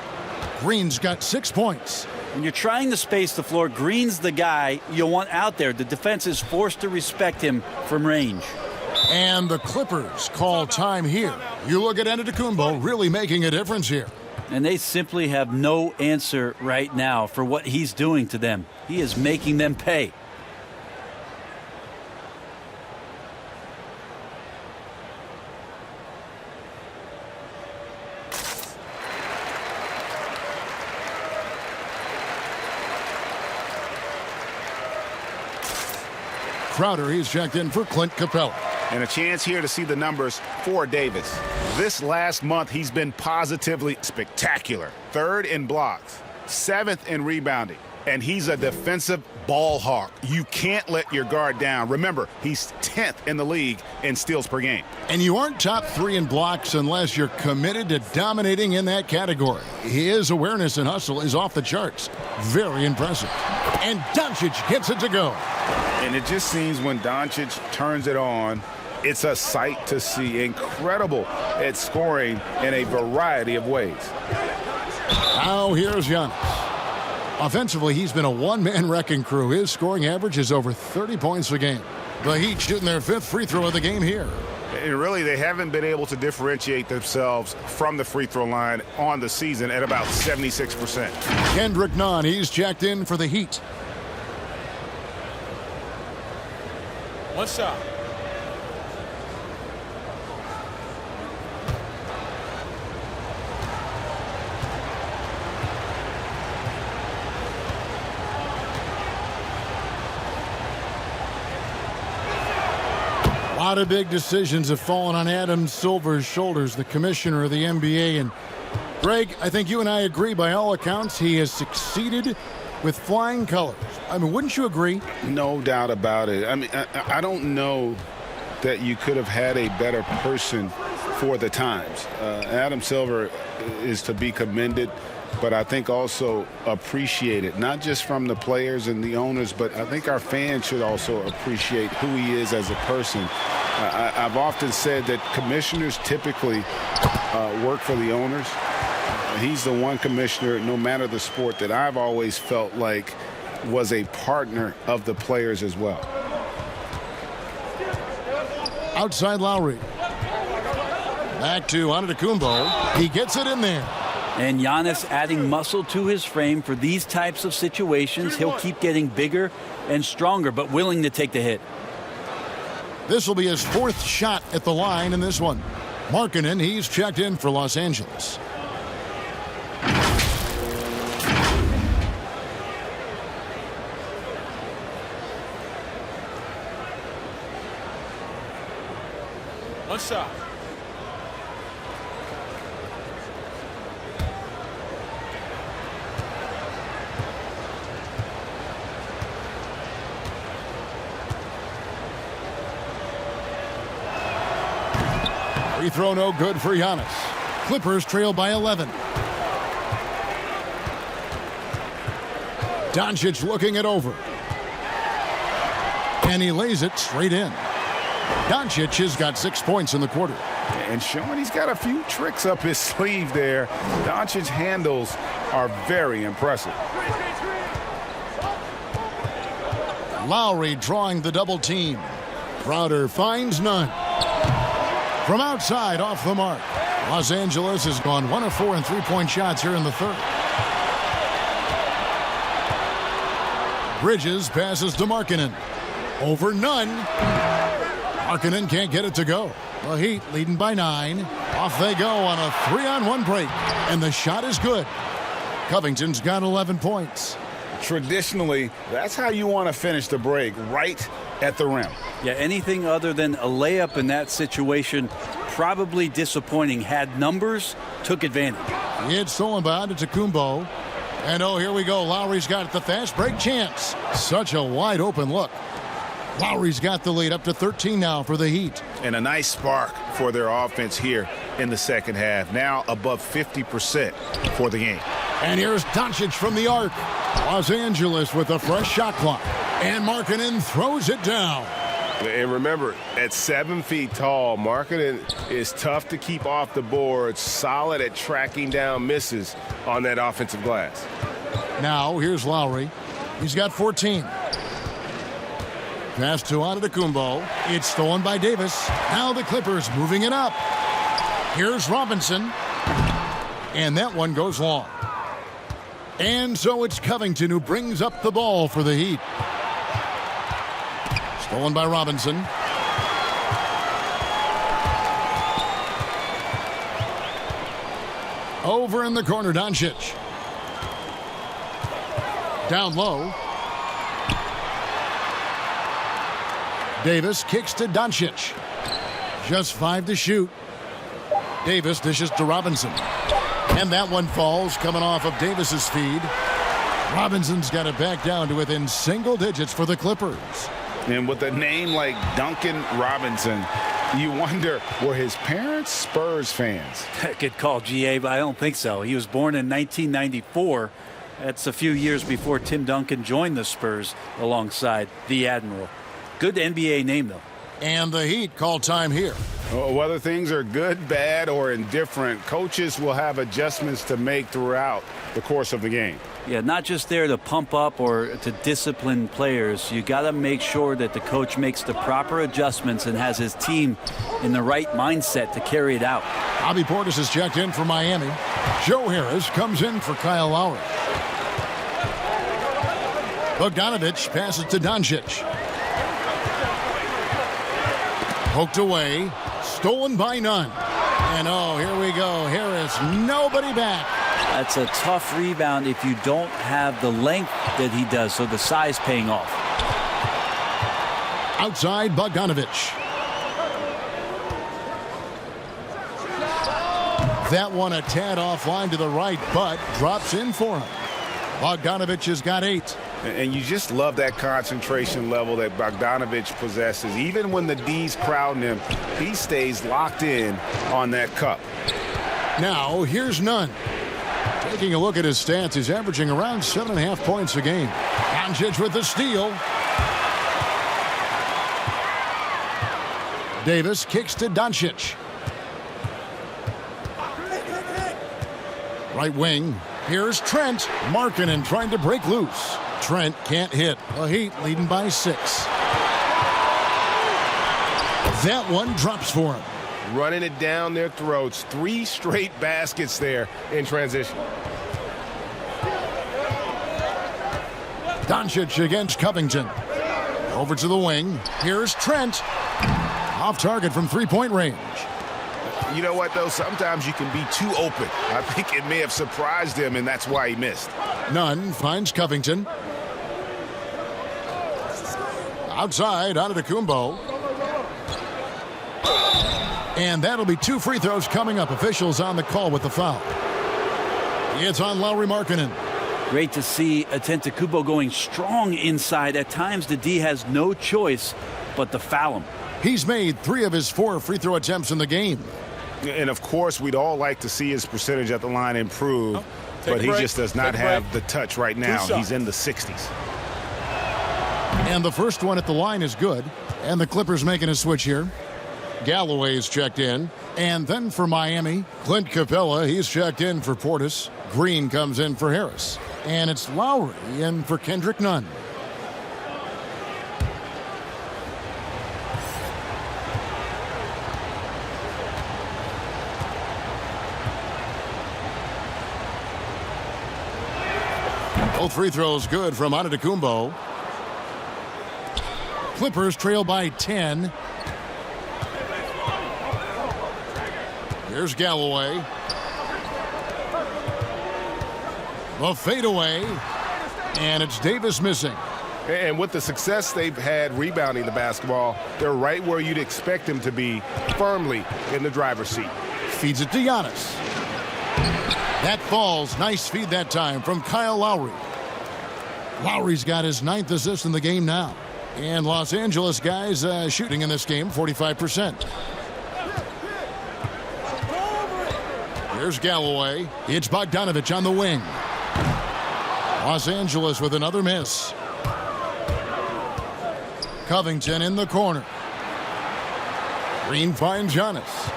Green's got 6 points. When you're trying to space the floor, Green's the guy you want out there. The defense is forced to respect him from range. And the Clippers call time here. You look at Antetokounmpo really making a difference here. And they simply have no answer right now for what he's doing to them. He is making them pay. Crowder, he's checked in for Clint Capella. And a chance here to see the numbers for Davis. This last month, he's been positively spectacular. 3rd in blocks, 7th in rebounding, and he's a defensive ball hawk. You can't let your guard down. Remember, he's 10th in the league in steals per game. And you aren't top 3 in blocks unless you're committed to dominating in that category. His awareness and hustle is off the charts. Very impressive. And Doncic gets it to go. And it just seems when Doncic turns it on, it's a sight to see. Incredible at scoring in a variety of ways. Now here's Giannis. Offensively, he's been a one-man wrecking crew. His scoring average is over 30 points a game. The Heat shooting their 5th free throw of the game here. And really, they haven't been able to differentiate themselves from the free throw line on the season at about 76%. Kendrick Nunn, he's checked in for the Heat. One shot. A lot of big decisions have fallen on Adam Silver's shoulders, the commissioner of the NBA. And Greg, I think you and I agree, by all accounts, he has succeeded with flying colors. I mean, wouldn't you agree? No doubt about it. I mean, I don't know that you could have had a better person for the times. Adam Silver is to be commended, but I think also appreciated, not just from the players and the owners, but I think our fans should also appreciate who he is as a person. I've often said that commissioners typically work for the owners. He's the one commissioner, no matter the sport, that I've always felt like was a partner of the players as well. Outside Lowry. Back to Antetokounmpo. He gets it in there. And Giannis adding muscle to his frame for these types of situations. He'll keep getting bigger and stronger, but willing to take the hit. This will be his 4th shot at the line in this one. Markkanen, he's checked in for Los Angeles. One shot. Free throw no good for Giannis. Clippers trail by 11. Doncic looking it over. And he lays it straight in. Doncic has got 6 points in the quarter. And showing he's got a few tricks up his sleeve there. Doncic's handles are very impressive. Lowry drawing the double team. Crowder finds none. From outside, off the mark. Los Angeles has gone 1 of 4 in three-point shots here in the third. Bridges passes to Markkanen. Over none. Markkanen can't get it to go. The Heat leading by 9. Off they go on a 3-on-1 break. And the shot is good. Covington's got 11 points. Traditionally, that's how you want to finish the break, right at the rim. Yeah, anything other than a layup in that situation, probably disappointing. Had numbers, took advantage. It's stolen by Antetokounmpo. And oh, here we go. Lowry's got the fast break chance. Such a wide open look. Lowry's got the lead up to 13 now for the Heat. And a nice spark for their offense here in the second half. Now above 50% for the game. And here's Doncic from the arc. Los Angeles with a fresh shot clock. And Markkanen throws it down. And remember, at 7 feet tall, Markkanen is tough to keep off the board, solid at tracking down misses on that offensive glass. Now, here's Lowry. He's got 14. Pass to Antetokounmpo. It's stolen by Davis. Now the Clippers moving it up. Here's Robinson. And that one goes long. And so it's Covington who brings up the ball for the Heat. Stolen by Robinson. Over in the corner, Doncic. Down low. Davis kicks to Doncic. Just 5 to shoot. Davis dishes to Robinson. And that one falls, coming off of Davis's feed. Robinson's got it back down to within single digits for the Clippers. And with a name like Duncan Robinson, you wonder, were his parents Spurs fans? Good call, GA, but I don't think so. He was born in 1994. That's a few years before Tim Duncan joined the Spurs alongside the Admiral. Good NBA name, though. And the Heat call time here. Whether things are good, bad, or indifferent, coaches will have adjustments to make throughout the course of the game. Yeah, not just there to pump up or to discipline players. You got to make sure that the coach makes the proper adjustments and has his team in the right mindset to carry it out. Bobby Portis is checked in for Miami. Joe Harris comes in for Kyle Lowry. Bogdanovich passes to Doncic. Poked away. Stolen by none. And oh, here we go. Harris, nobody back. That's a tough rebound if you don't have the length that he does, so the size paying off. Outside, Bogdanovich. That one a tad offline to the right, but drops in for him. Bogdanovich has got 8. And you just love that concentration level that Bogdanovich possesses. Even when the D's crowding him, he stays locked in on that cup. Now, here's Nunn. Taking a look at his stats, he's averaging around 7.5 points a game. Doncic with the steal. Davis kicks to Doncic. Right wing. Here's Trent. Markkanen trying to break loose. Trent can't hit. The Heat leading by 6. That one drops for him. Running it down their throats. 3 straight baskets there in transition. Doncic against Covington. Over to the wing. Here's Trent. Off target from three-point range. You know what, though? Sometimes you can be too open. I think it may have surprised him, and that's why he missed. Nunn finds Covington. Outside, Antetokounmpo. And that'll be 2 free throws coming up. Officials on the call with the foul. It's on Lauri Markkanen. Great to see Antetokounmpo going strong inside. At times, the D has no choice but to foul him. He's made 3 of his 4 free throw attempts in the game. And, of course, we'd all like to see his percentage at the line improve, but he just does not have the touch right now. He's in the 60s. And the first one at the line is good. And the Clippers making a switch here. Galloway's checked in. And then for Miami, Clint Capella, he's checked in for Portis. Green comes in for Harris. And it's Lowry in for Kendrick Nunn. Both free throws good from Antetokounmpo. Clippers trail by 10. Here's Galloway. The fadeaway. And it's Davis missing. And with the success they've had rebounding the basketball, they're right where you'd expect them to be, firmly in the driver's seat. Feeds it to Giannis. That falls. Nice feed that time from Kyle Lowry. Lowry's got his 9th assist in the game now. And Los Angeles guys shooting in this game 45%. Here's Galloway. It's Bogdanovich on the wing. Los Angeles with another miss. Covington in the corner. Green finds Giannis.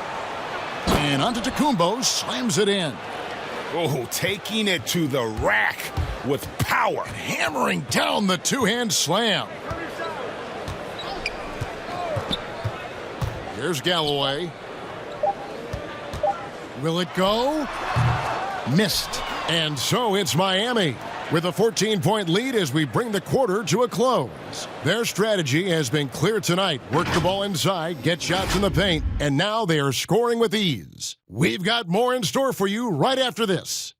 And Antetokounmpo slams it in. Oh, taking it to the rack with power. Hammering down the two-hand slam. Here's Galloway. Will it go? Missed. And so it's Miami with a 14-point lead as we bring the quarter to a close. Their strategy has been clear tonight. Work the ball inside, get shots in the paint, and now they are scoring with ease. We've got more in store for you right after this.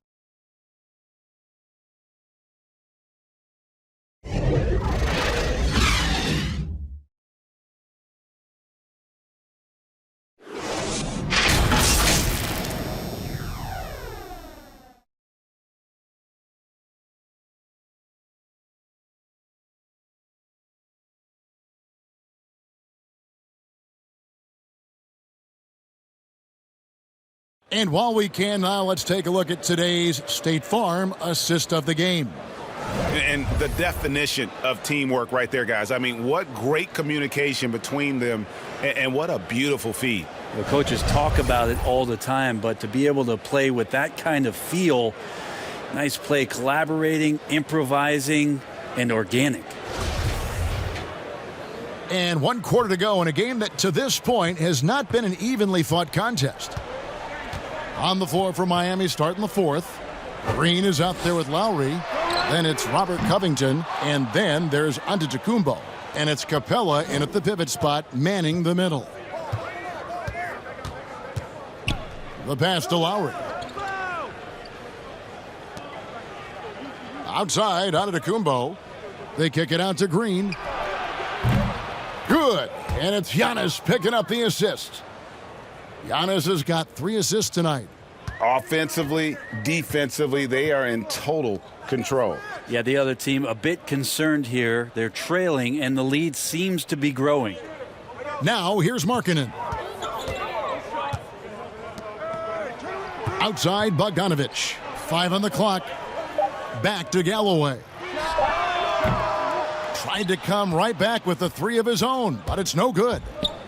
And while we can now, let's take a look at today's State Farm assist of the game. And the definition of teamwork right there, guys. I mean, what great communication between them, and what a beautiful feed. The coaches talk about it all the time, but to be able to play with that kind of feel, nice play, collaborating, improvising, and organic. And 1 quarter to go in a game that to this point has not been an evenly fought contest. On the floor for Miami, starting the 4th. Green is out there with Lowry. Then it's Robert Covington. And then there's Antetokounmpo. And it's Capella in at the pivot spot, manning the middle. The pass to Lowry. Outside, Antetokounmpo. They kick it out to Green. Good. And it's Giannis picking up the assist. Giannis has got 3 assists tonight. Offensively, defensively, they are in total control. Yeah, the other team a bit concerned here. They're trailing, and the lead seems to be growing. Now, here's Markkanen. Outside, Bogdanovich. 5 on the clock. Back to Galloway. Tried to come right back with the 3 of his own, but it's no good.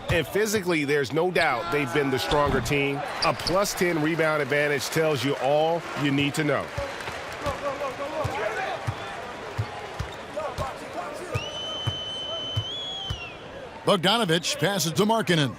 And physically, there's no doubt they've been the stronger team. A plus 10 rebound advantage tells you all you need to know. Bogdanovich passes to Markkanen.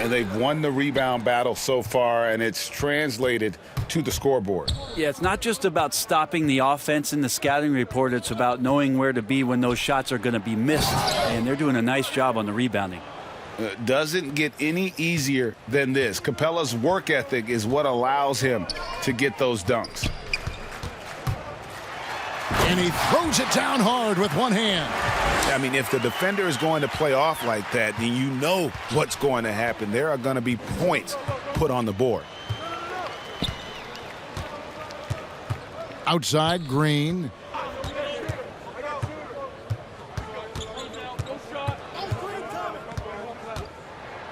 and they've won the rebound battle so far, and it's translated to the scoreboard. Yeah, it's not just about stopping the offense in the scouting report. It's about knowing where to be when those shots are going to be missed, and they're doing a nice job on the rebounding. Doesn't get any easier than this. Capella's work ethic is what allows him to get those dunks. And he throws it down hard with one hand. I mean, if the defender is going to play off like that, then you know what's going to happen. There are going to be points put on the board. Outside, Green.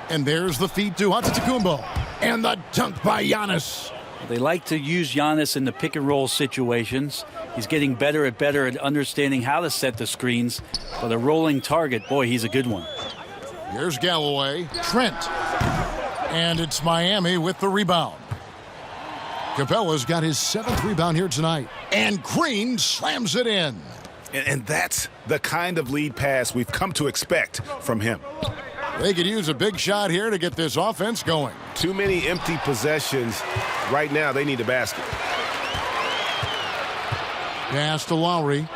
And there's the feed to Antetokounmpo. And the dunk by Giannis. They like to use Giannis in the pick and roll situations. He's getting better at understanding how to set the screens. But a rolling target, boy, he's a good one. Here's Galloway. Trent. And it's Miami with the rebound. Capella's got his 7th rebound here tonight. And Green slams it in. And that's the kind of lead pass we've come to expect from him. They could use a big shot here to get this offense going. Too many empty possessions. Right now, they need a basket. Pass to Lowry.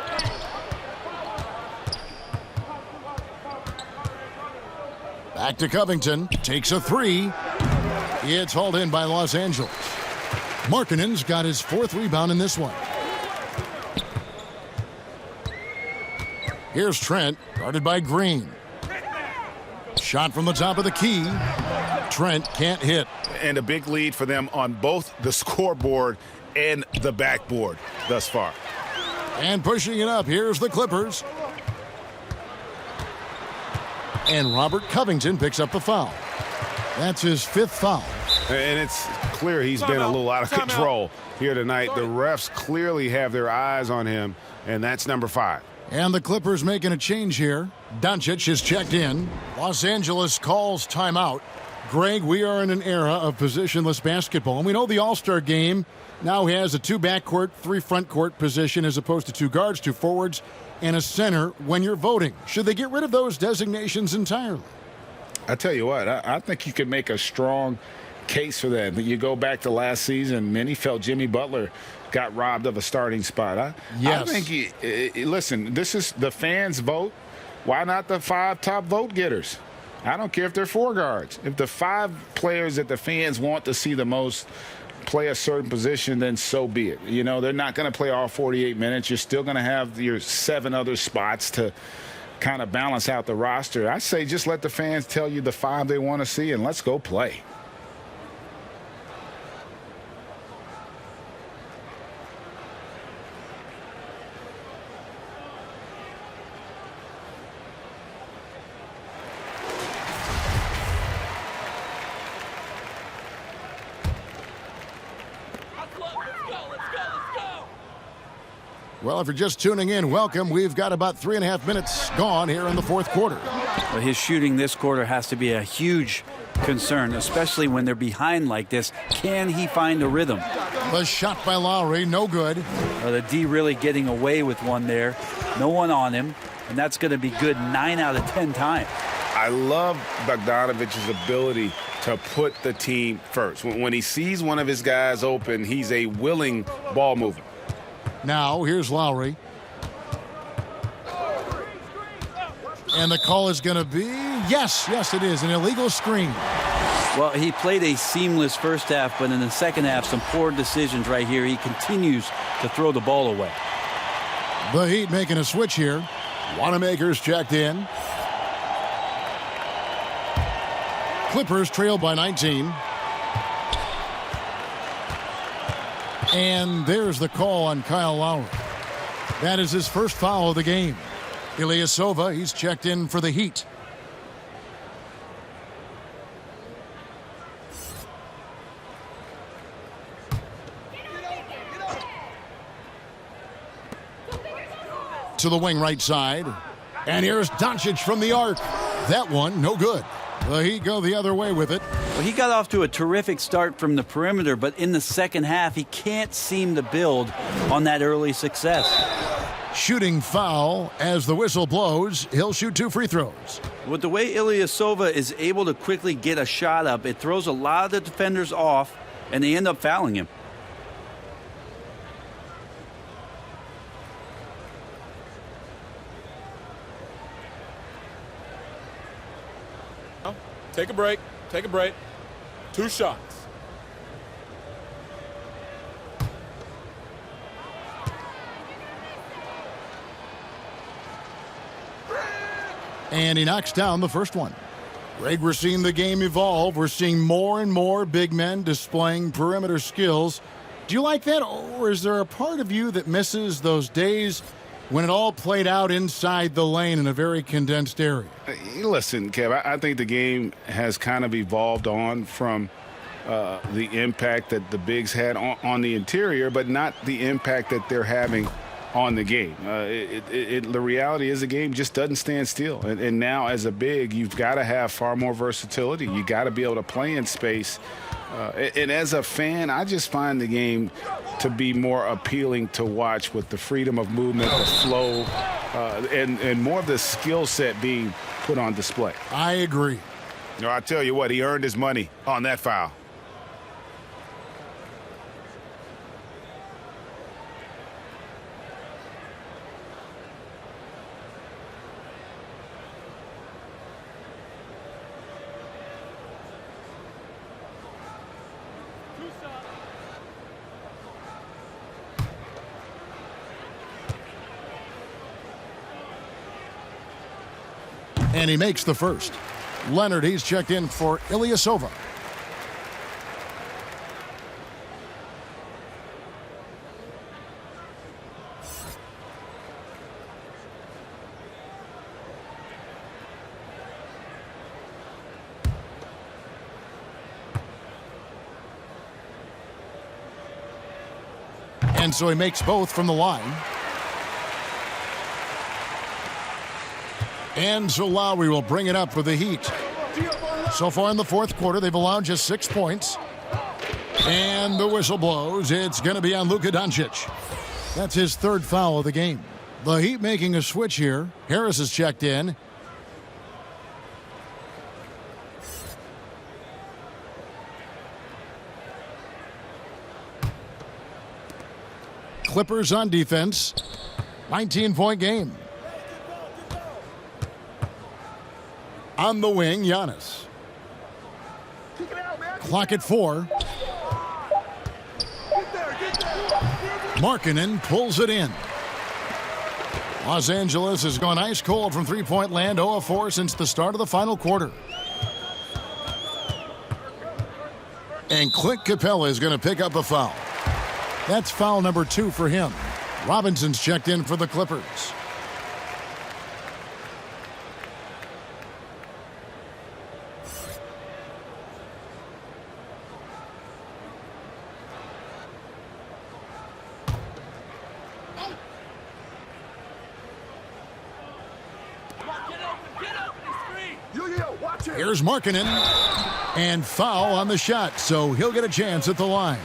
Back to Covington. Takes a 3. It's hauled in by Los Angeles. Markkanen's got his 4th rebound in this one. Here's Trent, guarded by Green. Shot from the top of the key. Trent can't hit. And a big lead for them on both the scoreboard and the backboard thus far. And pushing it up, here's the Clippers. And Robert Covington picks up the foul. That's his 5th foul. And it's clear he's been a little out of control here tonight. The refs clearly have their eyes on him, and that's number 5. And the Clippers making a change here. Doncic is checked in. Los Angeles calls timeout. Greg, we are in an era of positionless basketball, and we know the All-Star game now has a 2 backcourt, 3 front court position as opposed to 2 guards, 2 forwards, and a center when you're voting. Should they get rid of those designations entirely? I tell you what, I think you could make a strong case for that. You go back to last season, many felt Jimmy Butler got robbed of a starting spot. Yes. I think, listen, this is the fans' vote. Why not the 5 top vote getters? I don't care if they're 4 guards. If the 5 players that the fans want to see the most play a certain position, then so be it. You know, they're not going to play all 48 minutes. You're still going to have your 7 other spots to kind of balance out the roster. I say just let the fans tell you the 5 they want to see, and let's go play. Well, if you're just tuning in, welcome. We've got about 3.5 minutes gone here in the 4th quarter. But his shooting this quarter has to be a huge concern, especially when they're behind like this. Can he find a rhythm? The shot by Lowry, no good. The D really getting away with one there. No one on him, and that's going to be good 9 out of 10 times. I love Bogdanovic's ability to put the team first. When he sees one of his guys open, he's a willing ball mover. Now, here's Lowry. And the call is going to be, yes, it is, an illegal screen. Well, he played a seamless first half, but in the second half, some poor decisions right here. He continues to throw the ball away. The Heat making a switch here. Wanamaker's checked in. Clippers trail by 19. And there's the call on Kyle Lowry. That is his first foul of the game. Ilyasova, he's checked in for the Heat. To the wing right side. And here's Doncic from the arc. That one, no good. The Heat go the other way with it. Well, he got off to a terrific start from the perimeter, but in the second half, he can't seem to build on that early success. Shooting foul as the whistle blows. He'll shoot 2 free throws. With the way Ilyasova is able to quickly get a shot up, it throws a lot of the defenders off, and they end up fouling him. Take a break. Take a break. 2 shots. And he knocks down the first one. Greg, we're seeing the game evolve. We're seeing more and more big men displaying perimeter skills. Do you like that, or is there a part of you that misses those days when it all played out inside the lane in a very condensed area? Listen, Kev, I think the game has kind of evolved on from the impact that the bigs had on the interior, but not the impact that they're having on the game. The reality is the game just doesn't stand still. And now as a big, you've got to have far more versatility. You got to be able to play in space. And as a fan, I just find the game to be more appealing to watch with the freedom of movement, the flow, and more of the skill set being put on display. I agree. No, I tell you what, he earned his money on that foul. And he makes the first. Leonard, he's checked in for Ilyasova. And so he makes both from the line. And so Lowry will bring it up for the Heat. So far in the fourth quarter, they've allowed just 6 points. And the whistle blows. It's going to be on Luka Doncic. That's his 3rd foul of the game. The Heat making a switch here. Harris is checked in. Clippers on defense. 19-point game. On the wing, Giannis. Clock at 4. Markkanen pulls it in. Los Angeles has gone ice cold from three-point land, 0 of 4 since the start of the final quarter. And Clint Capella is going to pick up a foul. That's foul number 2 for him. Robinson's checked in for the Clippers. Here's Markkanen, and foul on the shot, so he'll get a chance at the line.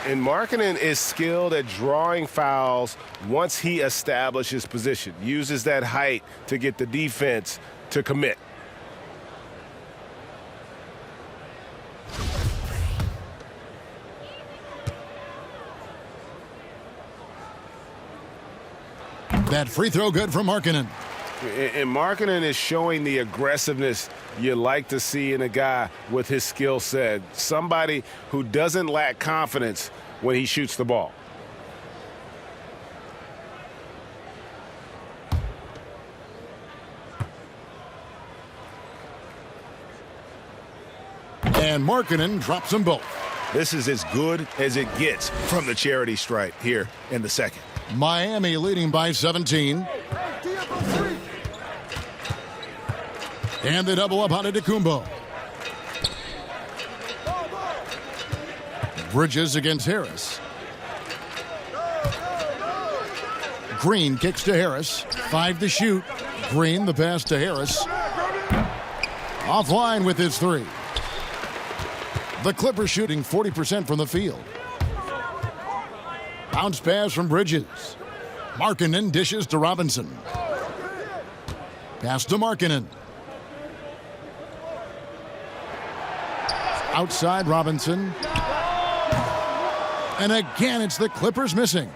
And Markkanen is skilled at drawing fouls once he establishes position, uses that height to get the defense to commit. That free throw good from Markkanen. And Markkanen is showing the aggressiveness you like to see in a guy with his skill set. Somebody who doesn't lack confidence when he shoots the ball. And Markkanen drops them both. This is as good as it gets from the charity stripe here in the second. Miami leading by 17. And they double up on Antetokounmpo. Bridges against Harris. Green kicks to Harris. 5 to shoot. Green, the pass to Harris. Offline with his 3. The Clippers shooting 40% from the field. Bounce pass from Bridges. Markkanen dishes to Robinson. Pass to Markkanen. Outside Robinson. And again, it's the Clippers missing.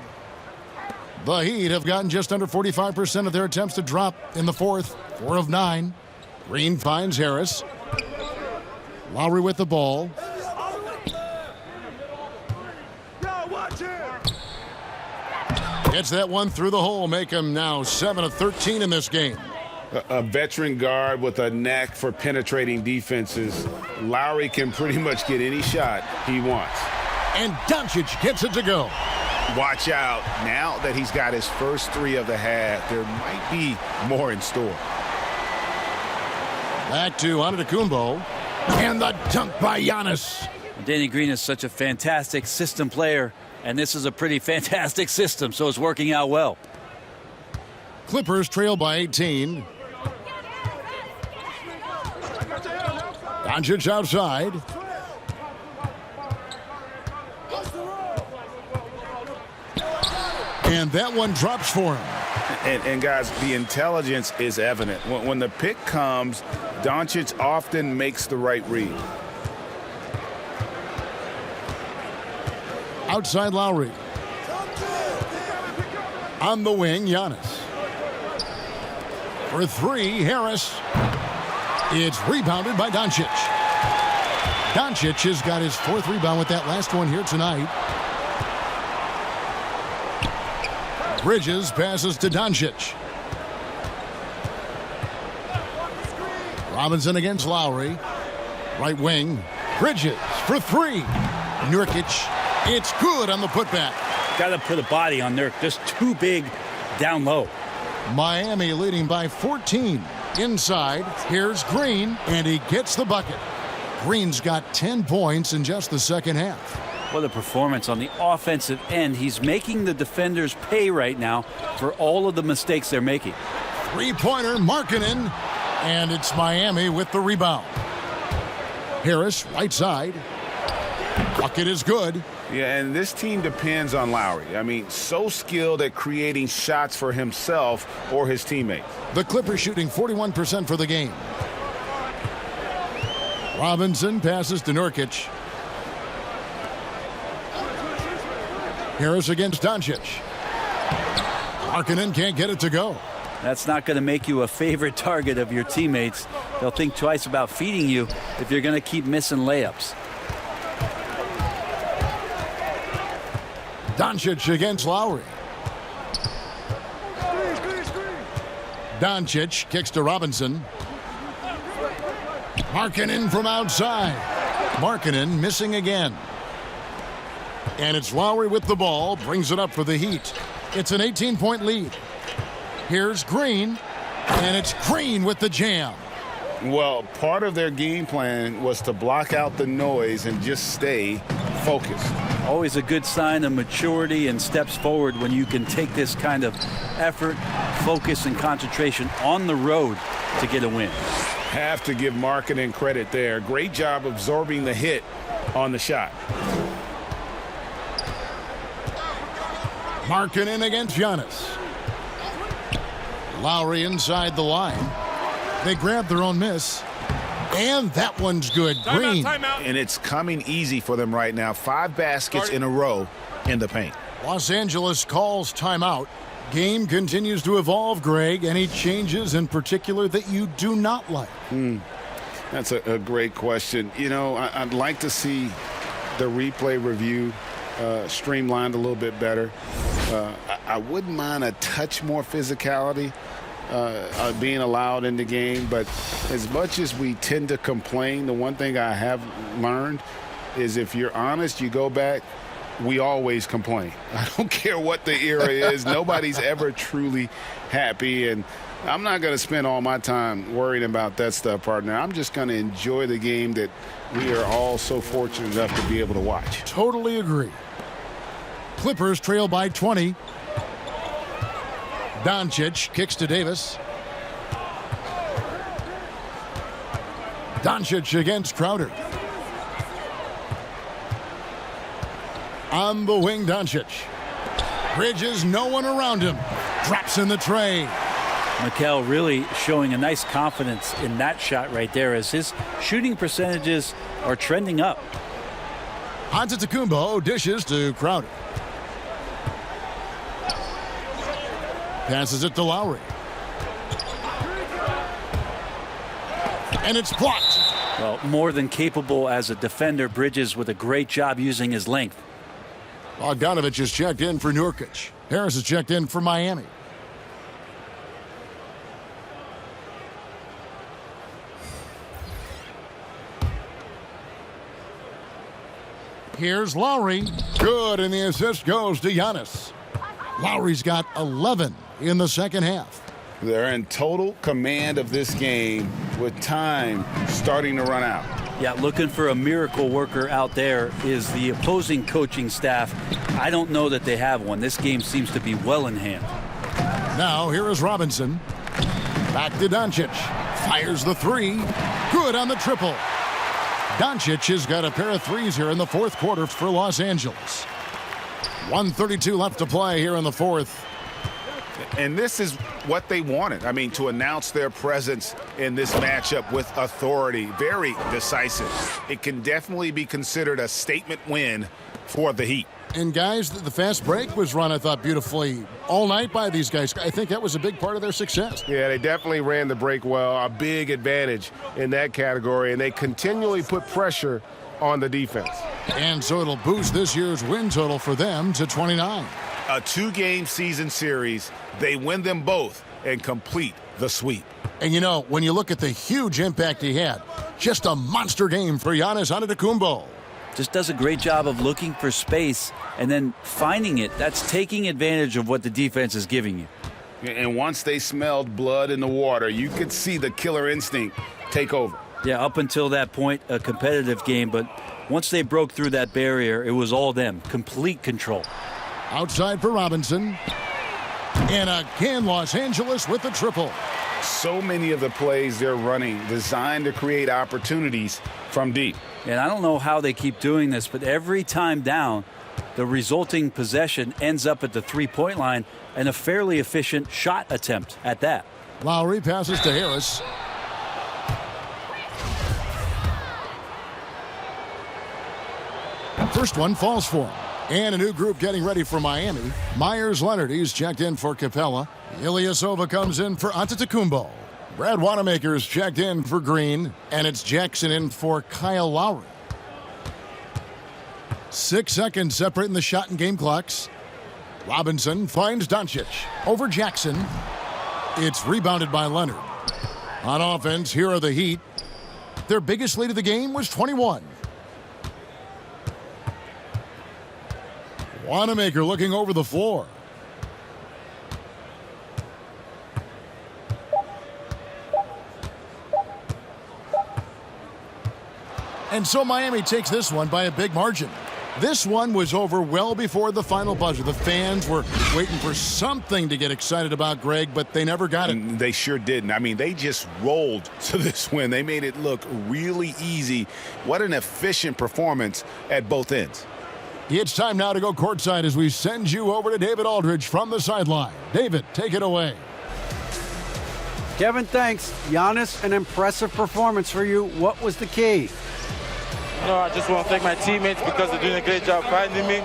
The Heat have gotten just under 45% of their attempts to drop in the fourth. 4 of 9. Green finds Harris. Lowry with the ball. Gets that one through the hole, make him now 7 of 13 in this game. A veteran guard with a knack for penetrating defenses. Lowry can pretty much get any shot he wants. And Doncic gets it to go. Watch out. Now that he's got his first 3 of the half, there might be more in store. Back to Antetokounmpo. And the dunk by Giannis. Danny Green is such a fantastic system player, and this is a pretty fantastic system, so it's working out well. Clippers trail by 18. Doncic outside. And that one drops for him. And guys, the intelligence is evident. When the pick comes, Doncic often makes the right read. Outside Lowry. On the wing, Giannis. For 3, Harris. It's rebounded by Doncic. Doncic has got his 4th rebound with that last one here tonight. Bridges passes to Doncic. Robinson against Lowry. Right wing. Bridges for 3. Nurkic. It's good on the putback. Got to put a body on Nurk. Just too big down low. Miami leading by 14. Inside, here's Green, and he gets the bucket. Green's got 10 points in just the second half. What a performance on the offensive end. He's making the defenders pay right now for all of the mistakes they're making. 3-pointer, Markkanen, and it's Miami with the rebound. Harris, right side. Bucket is good. Yeah, and this team depends on Lowry. I mean, so skilled at creating shots for himself or his teammates. The Clippers shooting 41% for the game. Robinson passes to Nurkic. Harris against Doncic. Markkanen can't get it to go. That's not going to make you a favorite target of your teammates. They'll think twice about feeding you if you're going to keep missing layups. Doncic against Lowry. Doncic kicks to Robinson. Markkanen from outside. Markkanen missing again. And it's Lowry with the ball, brings it up for the Heat. It's an 18-point lead. Here's Green, and it's Green with the jam. Well, part of their game plan was to block out the noise and just stay focused. Always a good sign of maturity and steps forward when you can take this kind of effort, focus, and concentration on the road to get a win. Have to give Markkanen credit there. Great job absorbing the hit on the shot. Markkanen against Giannis. Lowry inside the line. They grab their own miss. And that one's good. Green. And it's coming easy for them right now. 5 baskets in a row in the paint. Los Angeles calls timeout. Game continues to evolve, Greg. Any changes in particular that you do not like? That's a great question. You know, I'd like to see the replay review streamlined a little bit better. I wouldn't mind a touch more physicality being allowed in the game, but as much as we tend to complain, the one thing I have learned is if you're honest, you go back, we always complain. I don't care what the era is. Nobody's ever truly happy, and I'm not going to spend all my time worrying about that stuff, partner. I'm just going to enjoy the game that we are all so fortunate enough to be able to watch. Totally agree. Clippers trail by 20. Doncic kicks to Davis. Doncic against Crowder. On the wing, Doncic. Bridges, no one around him. Drops in the tray. Mikel really showing a nice confidence in that shot right there as his shooting percentages are trending up. Antetokounmpo dishes to Crowder. Passes it to Lowry. And it's blocked. Well, more than capable as a defender. Bridges with a great job using his length. Bogdanovich is checked in for Nurkic. Harris is checked in for Miami. Here's Lowry. Good, and the assist goes to Giannis. Lowry's got 11 in the second half. They're in total command of this game with time starting to run out. Yeah, looking for a miracle worker out there is the opposing coaching staff. I don't know that they have one. This game seems to be well in hand. Now here is Robinson. Back to Doncic. Fires the three. Good on the triple. Doncic has got a pair of threes here in the fourth quarter for Los Angeles. 1:32 left to play here in the fourth. And this is what they wanted. I mean, to announce their presence in this matchup with authority, very decisive. It can definitely be considered a statement win for the Heat. And guys, the fast break was run, I thought, beautifully all night by these guys. I think that was a big part of their success. Yeah, they definitely ran the break well. A big advantage in that category, and they continually put pressure on the defense. And so it'll boost this year's win total for them to 29. A two-game season series, they win them both and complete the sweep. And you know, when you look at the huge impact he had, just a monster game for Giannis Antetokounmpo. Just does a great job of looking for space and then finding it. That's taking advantage of what the defense is giving you. And once they smelled blood in the water, you could see the killer instinct take over. Yeah, up until that point, a competitive game, but once they broke through that barrier, it was all them. Complete control. Outside for Robinson. And again, Los Angeles with the triple. So many of the plays they're running designed to create opportunities from deep. And I don't know how they keep doing this, but every time down, the resulting possession ends up at the three-point line and a fairly efficient shot attempt at that. Lowry passes to Harris. First one falls for him. And a new group getting ready for Miami. Myers-Leonard, he's checked in for Capella. Ilyasova comes in for Antetokounmpo. Brad Wanamaker's checked in for Green. And it's Jackson in for Kyle Lowry. 6 seconds separating the shot and game clocks. Robinson finds Doncic. Over Jackson. It's rebounded by Leonard. On offense, here are the Heat. Their biggest lead of the game was 21. Wanamaker looking over the floor. And so Miami takes this one by a big margin. This one was over well before the final buzzer. The fans were waiting for something to get excited about, Greg, but they never got it. They sure didn't. I mean, they just rolled to this win. They made it look really easy. What an efficient performance at both ends. It's time now to go courtside as we send you over to David Aldridge from the sideline. David, take it away. Kevin, thanks. Giannis, an impressive performance for you. What was the key? No, I just want to thank my teammates because they're doing a great job finding me.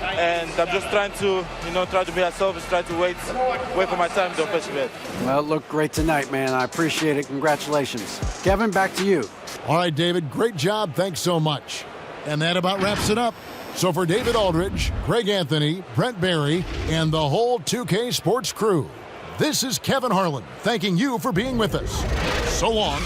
And I'm just trying to, try to be selfish, try to wait for my time to offensive end. Well, it looked great tonight, man. I appreciate it. Congratulations. Kevin, back to you. All right, David, great job. Thanks so much. And that about wraps it up. So for David Aldridge, Greg Anthony, Brent Barry, and the whole 2K Sports crew, this is Kevin Harlan thanking you for being with us. So long.